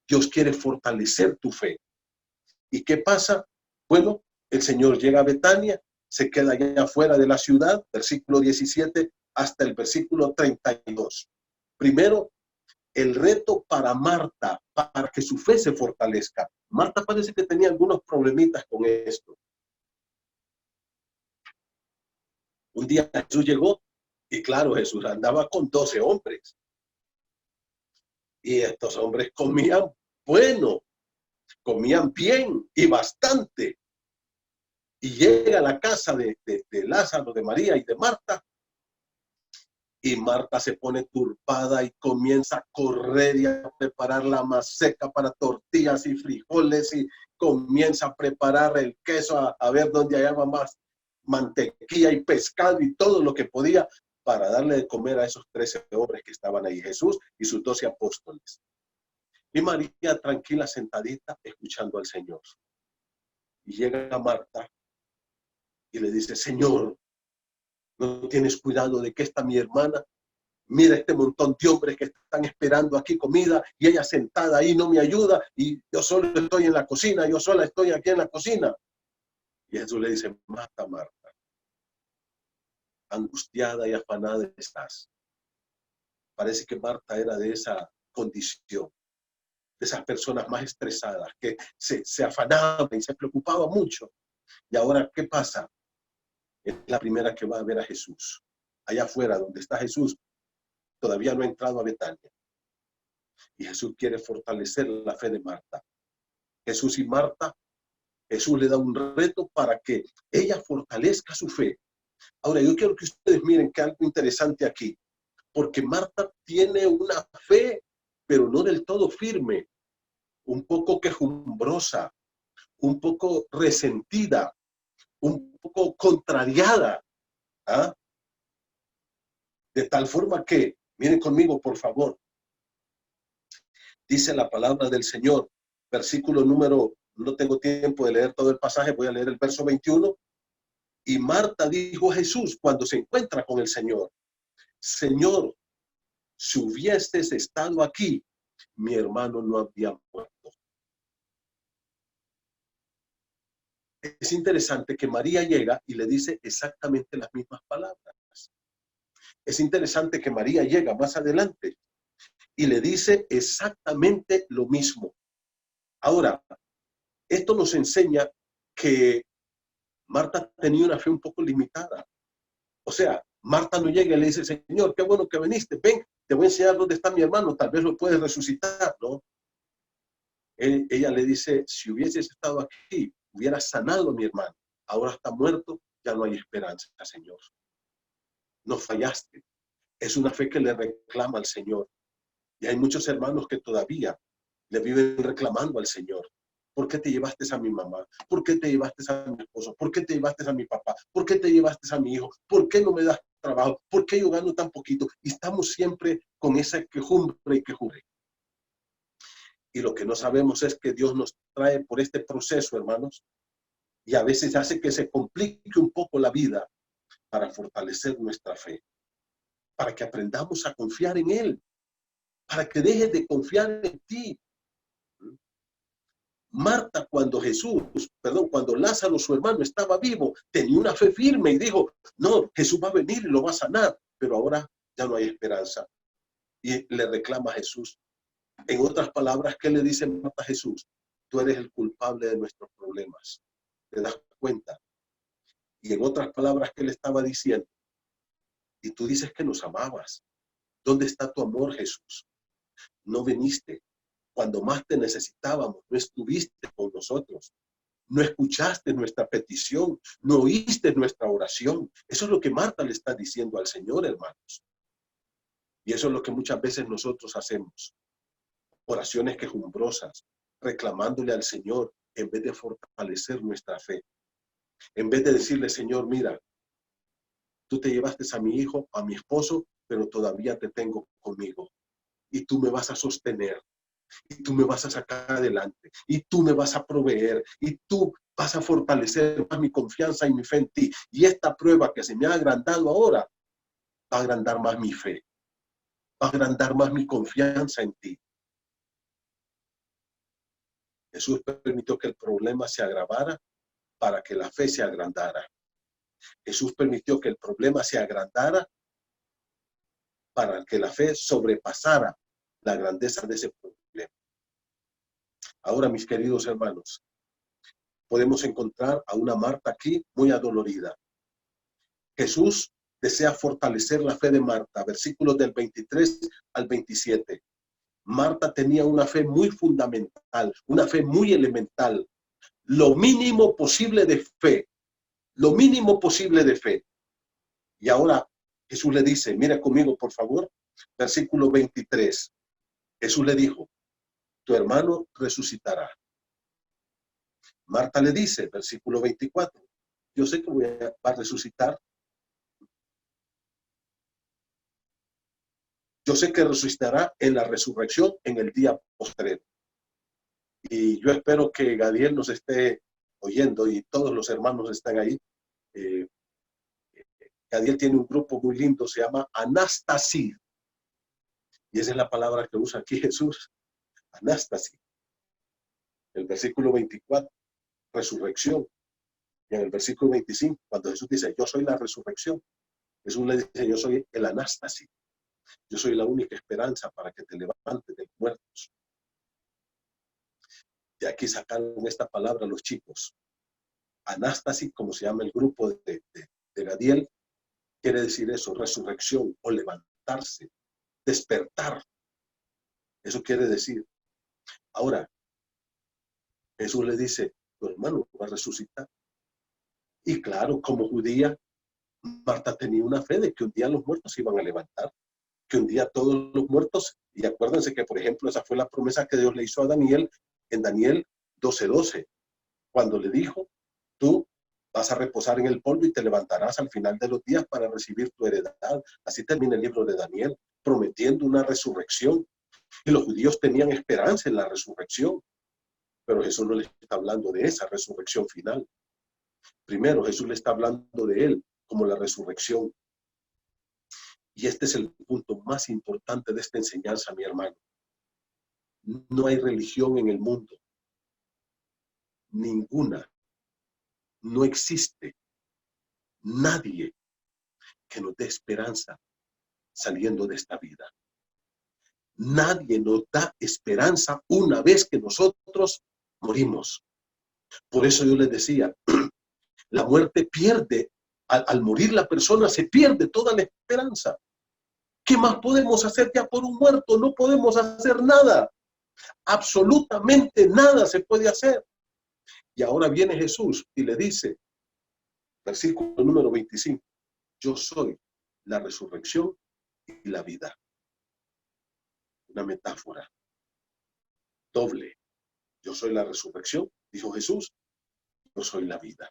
Dios quiere fortalecer tu fe. ¿Y qué pasa? Bueno, el Señor llega a Betania, se queda allá afuera de la ciudad, versículo 17 hasta el versículo 32. Primero, el reto para Marta, para que su fe se fortalezca. Marta parece que tenía algunos problemitas con esto. Un día Jesús llegó Y claro, Jesús andaba con 12 hombres. Y estos hombres comían bueno, comían bien y bastante. Y llega a la casa de Lázaro, de María y de Marta. Y Marta se pone turpada y comienza a correr y a preparar la maseca para tortillas y frijoles y comienza a preparar el queso, a ver dónde hallaba más mantequilla y pescado y todo lo que podía para darle de comer a esos 13 hombres que estaban ahí, Jesús y sus 12 apóstoles. Y María tranquila, sentadita, escuchando al Señor. Y llega Marta y le dice, Señor, ¿no tienes cuidado de que está mi hermana? Mira este montón de hombres que están esperando aquí comida y ella sentada ahí no me ayuda y yo solo estoy en la cocina, yo sola estoy aquí en la cocina. Y Jesús le dice, Marta, Marta, angustiada y afanada estás. Parece que Marta era de esa condición, de esas personas más estresadas, que se afanaba y se preocupaba mucho. Y ahora, ¿qué pasa? Es la primera que va a ver a Jesús. Allá afuera, donde está Jesús, todavía no ha entrado a Betania. Y Jesús quiere fortalecer la fe de Marta. Jesús y Marta, Jesús le da un reto para que ella fortalezca su fe. Ahora, yo quiero que ustedes miren que algo interesante aquí, porque Marta tiene una fe, pero no del todo firme, un poco quejumbrosa, un poco resentida, un poco contrariada. ¿Ah? De tal forma que, miren conmigo, por favor, dice la palabra del Señor, versículo número, no tengo tiempo de leer todo el pasaje, voy a leer el verso 21. Y Marta dijo a Jesús cuando se encuentra con el Señor, Señor, si hubieses estado aquí, mi hermano no habría muerto. Es interesante que María llega y le dice exactamente las mismas palabras. Es interesante que María llega más adelante y le dice exactamente lo mismo. Ahora, esto nos enseña que Marta tenía una fe un poco limitada. O sea, Marta no llega y le dice, Señor, qué bueno que viniste, ven, te voy a enseñar dónde está mi hermano, tal vez lo puedes resucitar, ¿no? Ella le dice, si hubieses estado aquí, hubieras sanado a mi hermano. Ahora está muerto, ya no hay esperanza, Señor. No fallaste. Es una fe que le reclama al Señor. Y hay muchos hermanos que todavía le viven reclamando al Señor. ¿Por qué te llevaste a mi mamá? ¿Por qué te llevaste a mi esposo? ¿Por qué te llevaste a mi papá? ¿Por qué te llevaste a mi hijo? ¿Por qué no me das trabajo? ¿Por qué yo gano tan poquito? Y estamos siempre con esa quejumbre y quejumbre. Y lo que no sabemos es que Dios nos trae por este proceso, hermanos, y a veces hace que se complique un poco la vida para fortalecer nuestra fe, para que aprendamos a confiar en Él, para que dejes de confiar en ti. Marta, cuando cuando Lázaro, su hermano, estaba vivo, tenía una fe firme y dijo, no, Jesús va a venir y lo va a sanar, pero ahora ya no hay esperanza. Y le reclama a Jesús. En otras palabras, ¿qué le dice Marta a Jesús? Tú eres el culpable de nuestros problemas. ¿Te das cuenta? Y en otras palabras, ¿qué le estaba diciendo? Y tú dices que nos amabas. ¿Dónde está tu amor, Jesús? No viniste. Cuando más te necesitábamos, no estuviste con nosotros. No escuchaste nuestra petición, no oíste nuestra oración. Eso es lo que Marta le está diciendo al Señor, hermanos. Y eso es lo que muchas veces nosotros hacemos. Oraciones quejumbrosas, reclamándole al Señor en vez de fortalecer nuestra fe. En vez de decirle, Señor, mira, tú te llevaste a mi hijo, a mi esposo, pero todavía te tengo conmigo. Y tú me vas a sostener. Y tú me vas a sacar adelante, y tú me vas a proveer, y tú vas a fortalecer más mi confianza y mi fe en ti. Y esta prueba que se me ha agrandado ahora, va a agrandar más mi fe, va a agrandar más mi confianza en ti. Jesús permitió que el problema se agravara para que la fe se agrandara. Jesús permitió que el problema se agrandara para que la fe sobrepasara la grandeza de ese problema. Ahora, mis queridos hermanos, podemos encontrar a una Marta aquí muy adolorida. Jesús desea fortalecer la fe de Marta. Versículos del 23 al 27. Marta tenía una fe muy fundamental, una fe muy elemental. Lo mínimo posible de fe. Lo mínimo posible de fe. Y ahora Jesús le dice, mira conmigo por favor, versículo 23. Jesús le dijo, tu hermano resucitará. Marta le dice, versículo 24, yo sé que va a resucitar. Yo sé que resucitará en la resurrección en el día postrero. Y yo espero que Gadiel nos esté oyendo y todos los hermanos están ahí. Gadiel tiene un grupo muy lindo, se llama Anastasi. Y esa es la palabra que usa aquí Jesús, Anastasi. El versículo 24, resurrección. Y en el versículo 25, cuando Jesús dice, yo soy la resurrección, Jesús le dice, yo soy el Anastasi. Yo soy la única esperanza para que te levantes de los muertos. De aquí sacaron esta palabra los chicos. Anastasi, como se llama el grupo de Gadiel, quiere decir eso, resurrección o levantarse, despertar. Eso quiere decir. Ahora, Jesús le dice, tu hermano va a resucitar. Y claro, como judía, Marta tenía una fe de que un día los muertos se iban a levantar, que un día todos los muertos, y acuérdense que, por ejemplo, esa fue la promesa que Dios le hizo a Daniel en Daniel 12:12, cuando le dijo, tú vas a reposar en el polvo y te levantarás al final de los días para recibir tu heredad. Así termina el libro de Daniel, prometiendo una resurrección. Y los judíos tenían esperanza en la resurrección, pero Jesús no les está hablando de esa resurrección final. Primero, Jesús le está hablando de él como la resurrección. Y este es el punto más importante de esta enseñanza, mi hermano. No hay religión en el mundo. Ninguna. No existe nadie que nos dé esperanza saliendo de esta vida. Nadie nos da esperanza una vez que nosotros morimos. Por eso yo les decía, la muerte pierde, al morir la persona se pierde toda la esperanza. ¿Qué más podemos hacer ya por un muerto? No podemos hacer nada. Absolutamente nada se puede hacer. Y ahora viene Jesús y le dice, versículo número 25, yo soy la resurrección y la vida. Una metáfora doble. Yo soy la resurrección, dijo Jesús, yo soy la vida.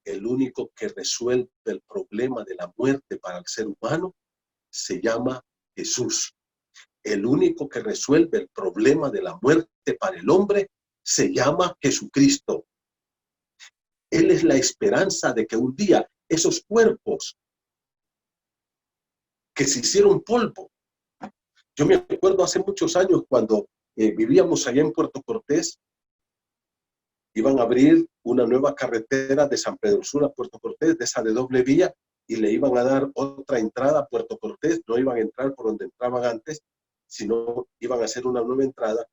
El único que resuelve el problema de la muerte para el ser humano se llama Jesús. El único que resuelve el problema de la muerte para el hombre se llama Jesucristo. Él es la esperanza de que un día esos cuerpos que se hicieron polvo. Yo me acuerdo hace muchos años cuando vivíamos allá en Puerto Cortés, iban a abrir una nueva carretera de San Pedro Sula a Puerto Cortés, de esa de doble vía, y le iban a dar otra entrada a Puerto Cortés. No iban a entrar por donde entraban antes, sino iban a hacer una nueva entrada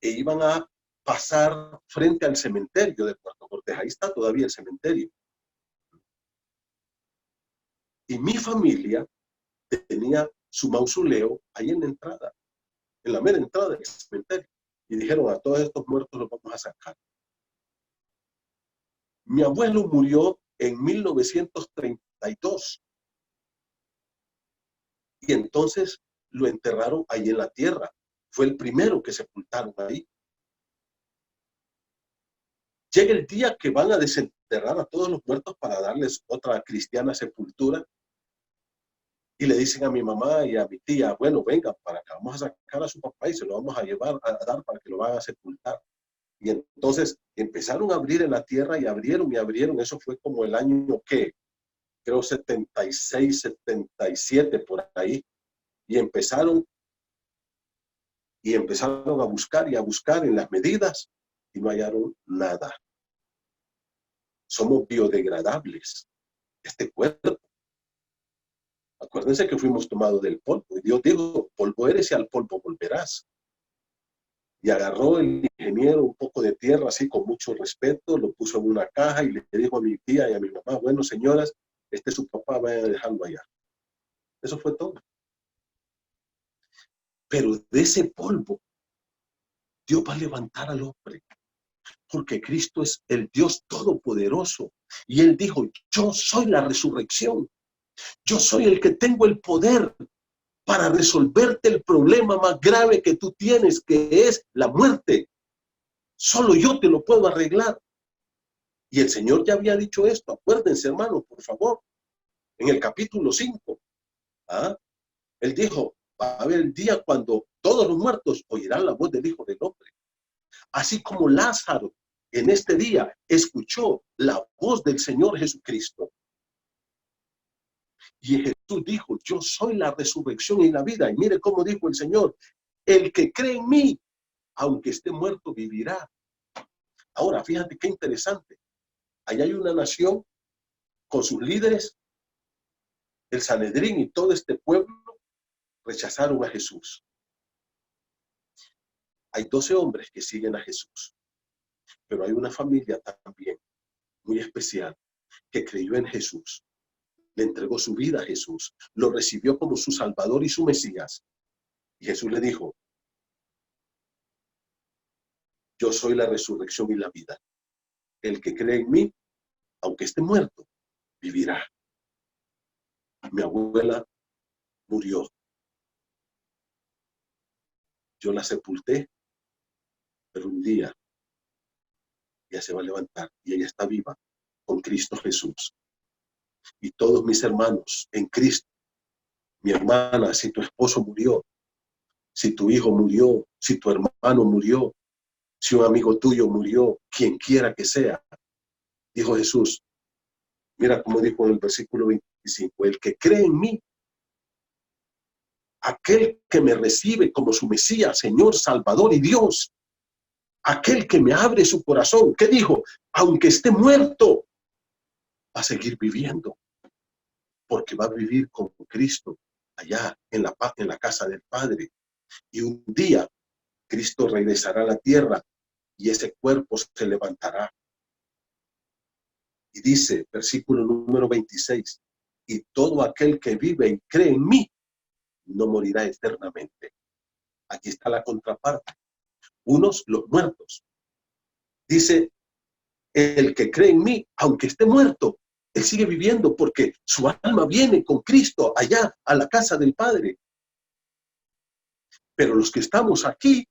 e iban a pasar frente al cementerio de Puerto Cortés. Ahí está todavía el cementerio. Y mi familia tenía su mausoleo ahí en la entrada, en la mera entrada del cementerio. Y dijeron, a todos estos muertos los vamos a sacar. Mi abuelo murió en 1932. Y entonces lo enterraron ahí en la tierra. Fue el primero que sepultaron ahí. Llega el día que van a desenterrar a todos los muertos para darles otra cristiana sepultura. Y le dicen a mi mamá y a mi tía, bueno, venga, para acá, vamos a sacar a su papá y se lo vamos a llevar a dar para que lo van a sepultar. Y entonces empezaron a abrir en la tierra y abrieron. Eso fue como el año que, creo 76, 77, por ahí. Y empezaron a buscar y a buscar en las medidas y no hallaron nada. Somos biodegradables. Este cuerpo. Acuérdense que fuimos tomados del polvo. Y Dios dijo, polvo eres y al polvo volverás. Y agarró el ingeniero un poco de tierra, así con mucho respeto, lo puso en una caja y le dijo a mi tía y a mi mamá, bueno, señoras, este es su papá, vaya a dejarlo allá. Eso fue todo. Pero de ese polvo, Dios va a levantar al hombre, porque Cristo es el Dios todopoderoso. Y Él dijo, yo soy la resurrección. Yo soy el que tengo el poder para resolverte el problema más grave que tú tienes, que es la muerte. Solo yo te lo puedo arreglar. Y el Señor ya había dicho esto. Acuérdense, hermanos, por favor. En el capítulo 5, Él dijo, va a haber el día cuando todos los muertos oirán la voz del Hijo del Hombre. Así como Lázaro en este día escuchó la voz del Señor Jesucristo. Y Jesús dijo, yo soy la resurrección y la vida. Y mire cómo dijo el Señor, el que cree en mí, aunque esté muerto, vivirá. Ahora, fíjate qué interesante. Allá hay una nación con sus líderes, el Sanedrín y todo este pueblo rechazaron a Jesús. Hay 12 hombres que siguen a Jesús, pero hay una familia también muy especial que creyó en Jesús, le entregó su vida a Jesús, lo recibió como su Salvador y su Mesías. Y Jesús le dijo, yo soy la resurrección y la vida. El que cree en mí, aunque esté muerto, vivirá. Mi abuela murió. Yo la sepulté, pero un día ella se va a levantar y ella está viva con Cristo Jesús. Y todos mis hermanos en Cristo, mi hermana, si tu esposo murió, si tu hijo murió, si tu hermano murió, si un amigo tuyo murió, quien quiera que sea, dijo Jesús, mira cómo dijo en el versículo 25, el que cree en mí, aquel que me recibe como su Mesías, Señor, Salvador y Dios, aquel que me abre su corazón, ¿qué dijo? Aunque esté muerto, va a seguir viviendo, porque va a vivir con Cristo allá en la casa del Padre. Y un día Cristo regresará a la tierra y ese cuerpo se levantará. Y dice, versículo número 26, y todo aquel que vive y cree en mí, no morirá eternamente. Aquí está la contraparte. Unos, los muertos. Dice, el que cree en mí, aunque esté muerto, él sigue viviendo porque su alma viene con Cristo allá a la casa del Padre. Pero los que estamos aquí,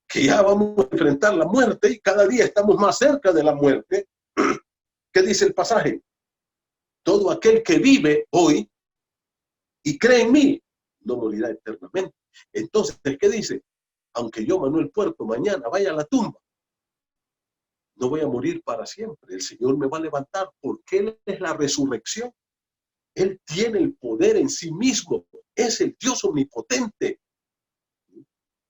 que ya vamos a enfrentar la muerte y cada día estamos más cerca de la muerte, ¿qué dice el pasaje? Todo aquel que vive hoy y cree en mí, no morirá eternamente. Entonces, ¿qué dice? Aunque yo, Manuel Puerto, mañana vaya a la tumba, no voy a morir para siempre. El Señor me va a levantar porque Él es la resurrección. Él tiene el poder en sí mismo. Es el Dios omnipotente.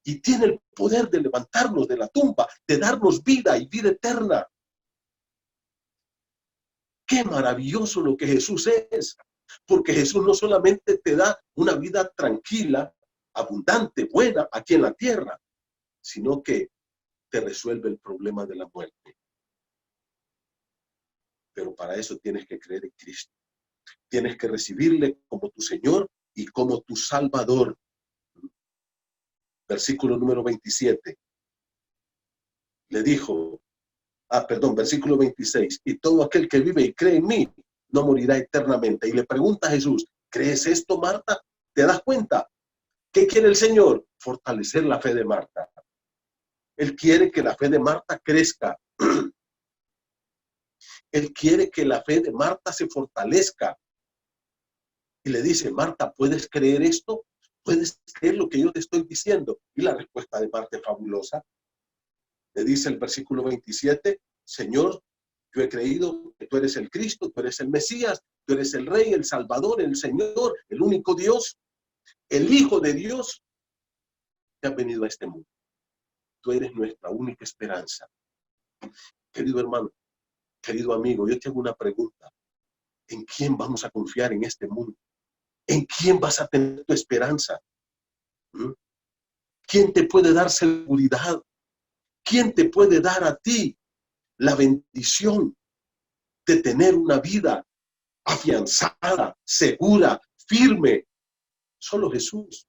Y tiene el poder de levantarnos de la tumba, de darnos vida y vida eterna. Qué maravilloso lo que Jesús es. Porque Jesús no solamente te da una vida tranquila, abundante, buena aquí en la tierra, sino que te resuelve el problema de la muerte. Pero para eso tienes que creer en Cristo. Tienes que recibirle como tu Señor y como tu Salvador. Versículo número 27. Le dijo, versículo 26. Y todo aquel que vive y cree en mí, no morirá eternamente. Y le pregunta a Jesús, ¿crees esto, Marta? ¿Te das cuenta? ¿Qué quiere el Señor? Fortalecer la fe de Marta. Él quiere que la fe de Marta crezca. Él quiere que la fe de Marta se fortalezca. Y le dice, Marta, ¿puedes creer esto? ¿Puedes creer lo que yo te estoy diciendo? Y la respuesta de Marta es fabulosa. Le dice el versículo 27, Señor, yo he creído que tú eres el Cristo, tú eres el Mesías, tú eres el Rey, el Salvador, el Señor, el único Dios, el Hijo de Dios que ha venido a este mundo. Tú eres nuestra única esperanza. Querido hermano, querido amigo, yo te hago una pregunta. ¿En quién vamos a confiar en este mundo? ¿En quién vas a tener tu esperanza? ¿Quién te puede dar seguridad? ¿Quién te puede dar a ti la bendición de tener una vida afianzada, segura, firme. Solo Jesús.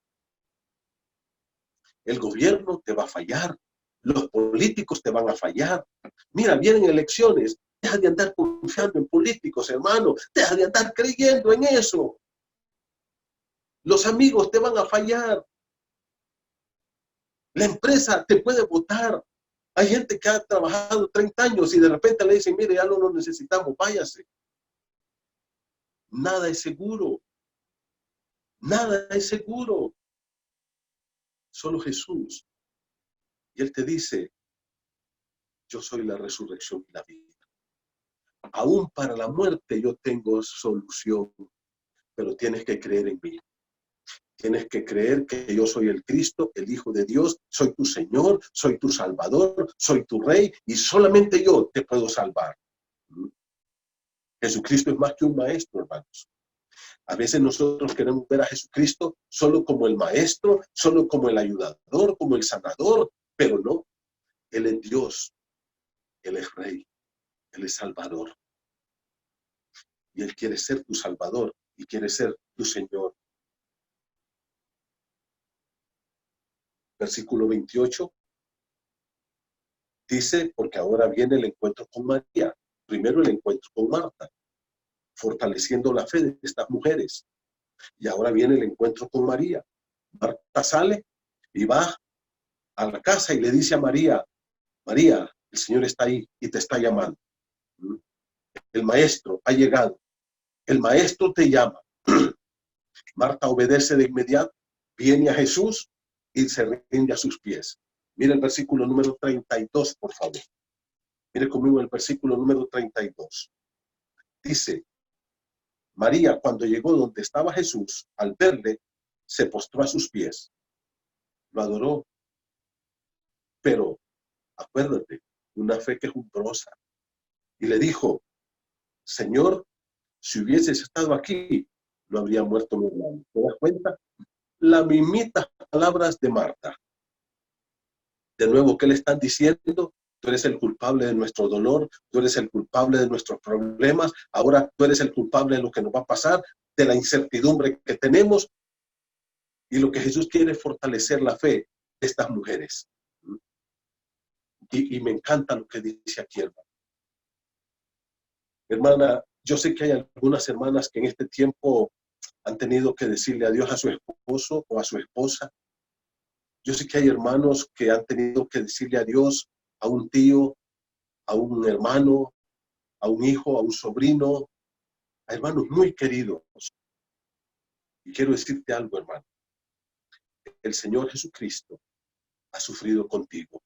El gobierno te va a fallar. Los políticos te van a fallar. Mira, vienen elecciones. Deja de andar confiando en políticos, hermano. Deja de andar creyendo en eso. Los amigos te van a fallar. La empresa te puede votar. Hay gente que ha trabajado 30 años y de repente le dicen, mire, ya no lo necesitamos, váyase. Nada es seguro. Nada es seguro. Solo Jesús. Y Él te dice, yo soy la resurrección y la vida. Aún para la muerte yo tengo solución, pero tienes que creer en mí. Tienes que creer que yo soy el Cristo, el Hijo de Dios, soy tu Señor, soy tu Salvador, soy tu Rey y solamente yo te puedo salvar. Jesucristo es más que un maestro, hermanos. A veces nosotros queremos ver a Jesucristo solo como el maestro, solo como el ayudador, como el sanador, pero no. Él es Dios, Él es Rey, Él es Salvador. Y Él quiere ser tu Salvador y quiere ser tu Señor. Versículo 28 dice, porque ahora viene el encuentro con María. Primero el encuentro con Marta, fortaleciendo la fe de estas mujeres. Y ahora viene el encuentro con María. Marta sale y va a la casa y le dice a María, María, el Señor está ahí y te está llamando. El maestro ha llegado. El maestro te llama. Marta obedece de inmediato, viene a Jesús y se rinde a sus pies. Mira el versículo número 32, por favor. Mire conmigo el versículo número 32. Dice, María, cuando llegó donde estaba Jesús, al verle, se postró a sus pies. Lo adoró. Pero, acuérdate, una fe quejumbrosa. Y le dijo, Señor, si hubieses estado aquí, no habría muerto mi hermano. ¿Te das cuenta? Las mismitas palabras de Marta. De nuevo, ¿qué le están diciendo? Tú eres el culpable de nuestro dolor, tú eres el culpable de nuestros problemas, ahora tú eres el culpable de lo que nos va a pasar, de la incertidumbre que tenemos. Y lo que Jesús quiere es fortalecer la fe de estas mujeres. Y me encanta lo que dice aquí, hermano. Hermana, yo sé que hay algunas hermanas que en este tiempo han tenido que decirle adiós a su esposo o a su esposa. Yo sé que hay hermanos que han tenido que decirle adiós a un tío, a un hermano, a un hijo, a un sobrino, a hermanos muy queridos. Y quiero decirte algo, hermano. El Señor Jesucristo ha sufrido contigo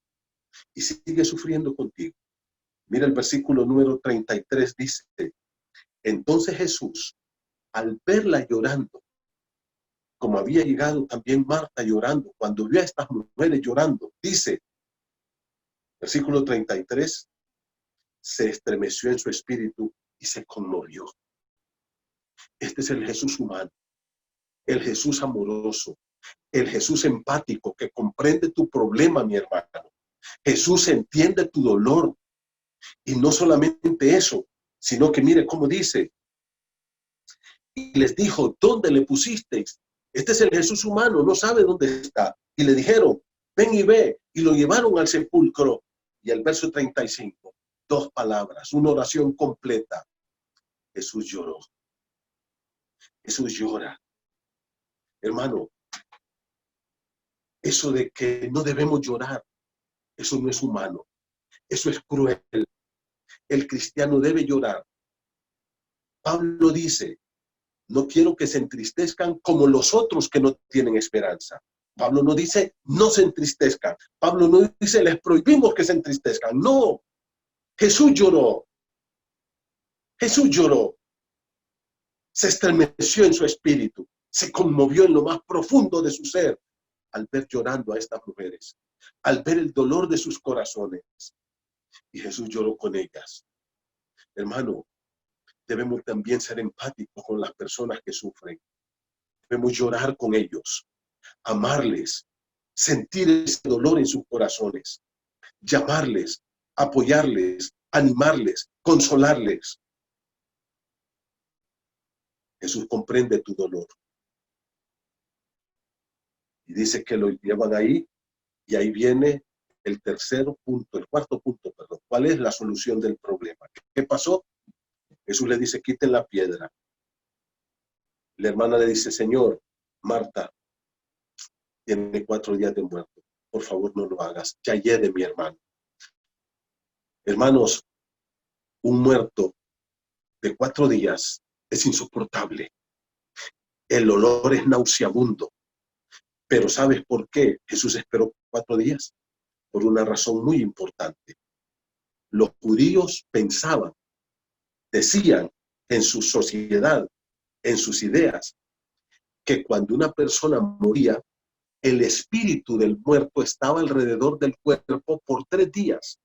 y sigue sufriendo contigo. Mira el versículo número 33, dice, entonces Jesús, al verla llorando, como había llegado también Marta llorando, cuando vio a estas mujeres llorando, dice, versículo 33, se estremeció en su espíritu y se conmovió. Este es el Jesús humano, el Jesús amoroso, el Jesús empático que comprende tu problema, mi hermano. Jesús entiende tu dolor. Y no solamente eso, sino que mire cómo dice, y les dijo, ¿dónde le pusisteis? Este es el Jesús humano, no sabe dónde está. Y le dijeron, ven y ve, y lo llevaron al sepulcro. Y el verso 35, 2 palabras, una oración completa. Jesús lloró. Jesús llora. Hermano, eso de que no debemos llorar, eso no es humano. Eso es cruel. El cristiano debe llorar. Pablo dice, no quiero que se entristezcan como los otros que no tienen esperanza. Pablo no dice, no se entristezcan. Pablo no dice, les prohibimos que se entristezcan. No. Jesús lloró. Jesús lloró. Se estremeció en su espíritu. Se conmovió en lo más profundo de su ser al ver llorando a estas mujeres, al ver el dolor de sus corazones. Y Jesús lloró con ellas. Hermano, debemos también ser empáticos con las personas que sufren. Debemos llorar con ellos, amarles, sentir ese dolor en sus corazones, llamarles, apoyarles, animarles, consolarles. Jesús comprende tu dolor. Y dice que lo llevan ahí, y ahí viene el cuarto punto, perdón. ¿Cuál es la solución del problema? ¿Qué pasó? Jesús le dice, quiten la piedra. La hermana le dice, Señor, Marta, tiene 4 días de muerto. Por favor, no lo hagas. Ya hiede mi hermano. Hermanos, un muerto de 4 días es insoportable. El olor es nauseabundo. Pero ¿sabes por qué Jesús esperó 4 días? Por una razón muy importante. Los judíos pensaban, decían en su sociedad, en sus ideas, que cuando una persona moría, el espíritu del muerto estaba alrededor del cuerpo por 3 días.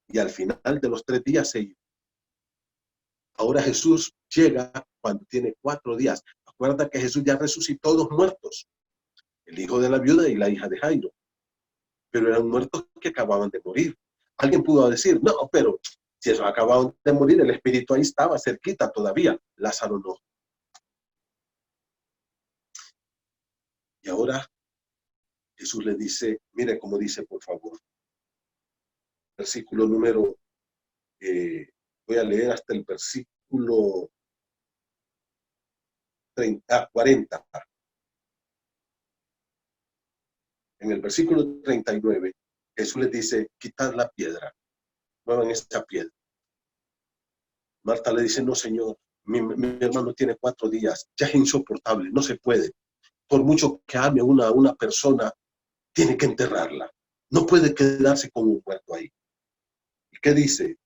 Y al final de los 3 días se iba. Ahora Jesús llega cuando tiene 4 días. Acuérdate que Jesús ya resucitó 2 muertos, el hijo de la viuda y la hija de Jairo. Pero eran muertos que acababan de morir. Alguien pudo decir, no, pero si esos acababan de morir, el espíritu ahí estaba cerquita todavía. Lázaro no. Y ahora Jesús le dice, mire cómo dice, por favor. Versículo número, voy a leer hasta el versículo 40. En el versículo 39, Jesús les dice, quitad la piedra, muevan esta piedra. Marta le dice, no, Señor, mi hermano tiene 4 días, ya es insoportable, no se puede. Por mucho que ame a una persona, tiene que enterrarla. No puede quedarse con un muerto ahí. ¿Y qué dice?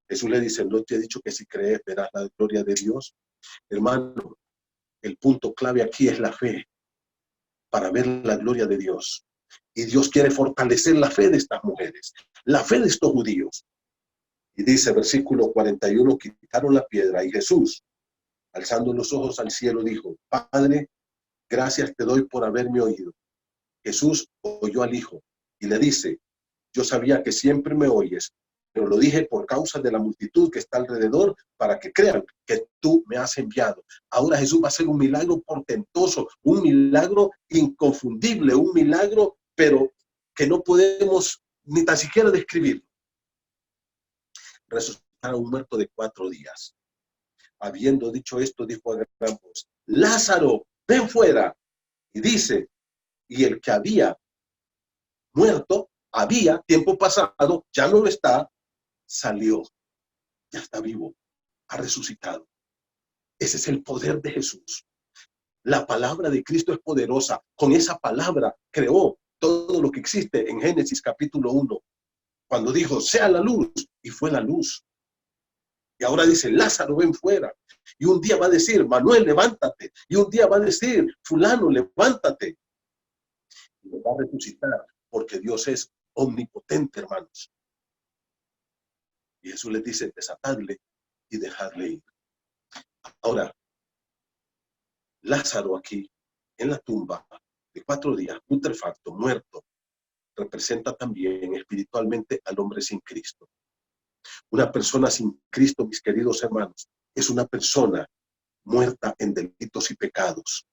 Jesús le dice, ¿no te he dicho que si crees verás la gloria de Dios? Hermano, el punto clave aquí es la fe para ver la gloria de Dios. Y Dios quiere fortalecer la fe de estas mujeres, la fe de estos judíos. Y dice, versículo 41, quitaron la piedra y Jesús, alzando los ojos al cielo, dijo, Padre, gracias te doy por haberme oído. Jesús oyó al Hijo y le dice, yo sabía que siempre me oyes, pero lo dije por causa de la multitud que está alrededor, para que crean que tú me has enviado. Ahora Jesús va a hacer un milagro portentoso, un milagro inconfundible, un milagro, pero que no podemos ni tan siquiera describir. Resucitar a un muerto de 4 días. Habiendo dicho esto, dijo a gran voz, Lázaro, ven fuera. Y dice, y el que había muerto, había tiempo pasado, ya no lo está, salió, ya está vivo, ha resucitado. Ese es el poder de Jesús. La palabra de Cristo es poderosa. Con esa palabra creó todo lo que existe en Génesis capítulo 1, cuando dijo, sea la luz, y fue la luz. Y ahora dice, Lázaro, ven fuera. Y un día va a decir, Manuel, levántate. Y un día va a decir, fulano, levántate. Y lo va a resucitar, porque Dios es omnipotente, hermanos. Y Jesús les dice, desatadle y dejadle ir. Ahora, Lázaro aquí, en la tumba, de 4 días, putrefacto, muerto, representa también espiritualmente al hombre sin Cristo. Una persona sin Cristo, mis queridos hermanos, es una persona muerta en delitos y pecados.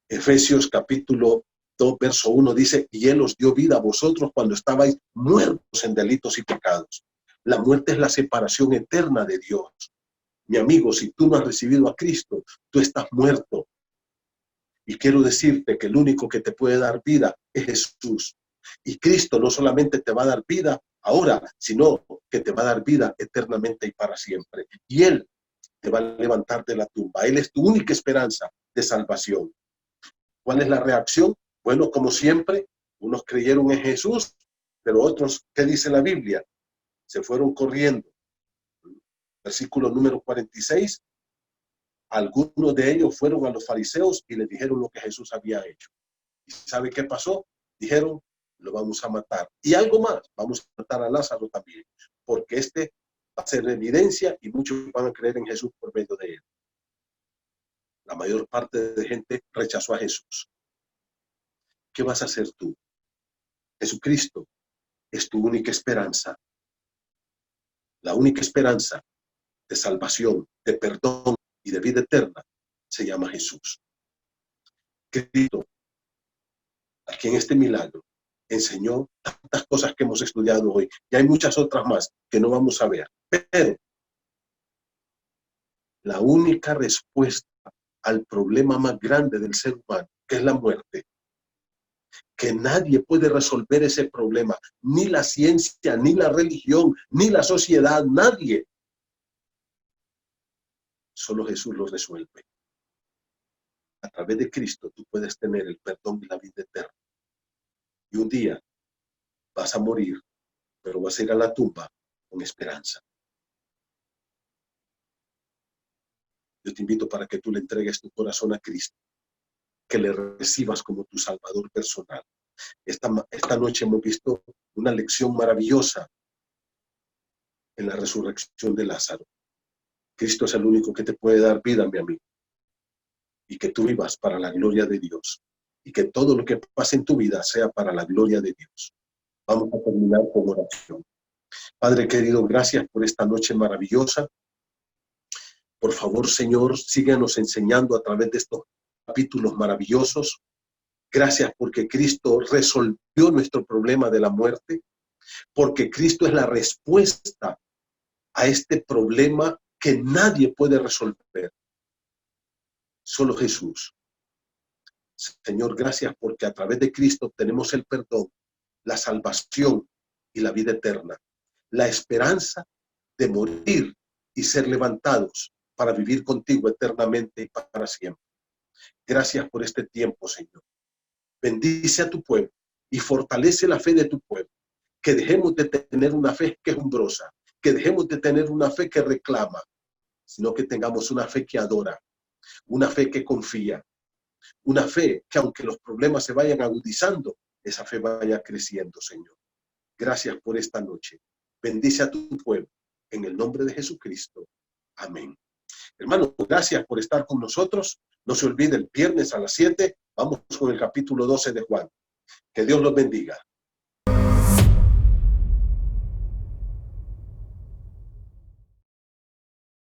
Efesios capítulo 2, verso 1 dice, y Él os dio vida a vosotros cuando estabais muertos en delitos y pecados. La muerte es la separación eterna de Dios. Mi amigo, si tú no has recibido a Cristo, tú estás muerto. Y quiero decirte que el único que te puede dar vida es Jesús. Y Cristo no solamente te va a dar vida ahora, sino que te va a dar vida eternamente y para siempre. Y Él te va a levantar de la tumba. Él es tu única esperanza de salvación. ¿Cuál es la reacción? Bueno, como siempre, unos creyeron en Jesús, pero otros, ¿qué dice la Biblia? Se fueron corriendo. Versículo número 46. Algunos de ellos fueron a los fariseos y les dijeron lo que Jesús había hecho. ¿Y sabe qué pasó? Dijeron, lo vamos a matar. Y algo más, vamos a matar a Lázaro también, porque este va a ser evidencia y muchos van a creer en Jesús por medio de él. La mayor parte de gente rechazó a Jesús. ¿Qué vas a hacer tú? Jesucristo es tu única esperanza. La única esperanza de salvación, de perdón y de vida eterna se llama Jesús. Cristo, aquí en este milagro, enseñó tantas cosas que hemos estudiado hoy, y hay muchas otras más que no vamos a ver, pero la única respuesta al problema más grande del ser humano, que es la muerte, que nadie puede resolver ese problema, ni la ciencia, ni la religión, ni la sociedad, nadie. Solo Jesús lo resuelve. A través de Cristo tú puedes tener el perdón y la vida eterna. Y un día vas a morir, pero vas a ir a la tumba con esperanza. Yo te invito para que tú le entregues tu corazón a Cristo, que le recibas como tu Salvador personal. Esta noche hemos visto una lección maravillosa en la resurrección de Lázaro. Cristo es el único que te puede dar vida, mi amigo, y que tú vivas para la gloria de Dios, y que todo lo que pase en tu vida sea para la gloria de Dios. Vamos a terminar con oración. Padre querido, gracias por esta noche maravillosa. Por favor, Señor, síguenos enseñando a través de estos capítulos maravillosos. Gracias porque Cristo resolvió nuestro problema de la muerte, porque Cristo es la respuesta a este problema que nadie puede resolver. Solo Jesús. Señor, gracias porque a través de Cristo obtenemos el perdón, la salvación y la vida eterna. La esperanza de morir y ser levantados para vivir contigo eternamente y para siempre. Gracias por este tiempo, Señor. Bendice a tu pueblo y fortalece la fe de tu pueblo. Que dejemos de tener una fe quejumbrosa, que dejemos de tener una fe que reclama, sino que tengamos una fe que adora, una fe que confía, una fe que aunque los problemas se vayan agudizando, esa fe vaya creciendo, Señor. Gracias por esta noche. Bendice a tu pueblo en el nombre de Jesucristo. Amén. Hermanos, gracias por estar con nosotros. No se olvide, el viernes a las 7 vamos con el capítulo 12 de Juan. Que Dios los bendiga.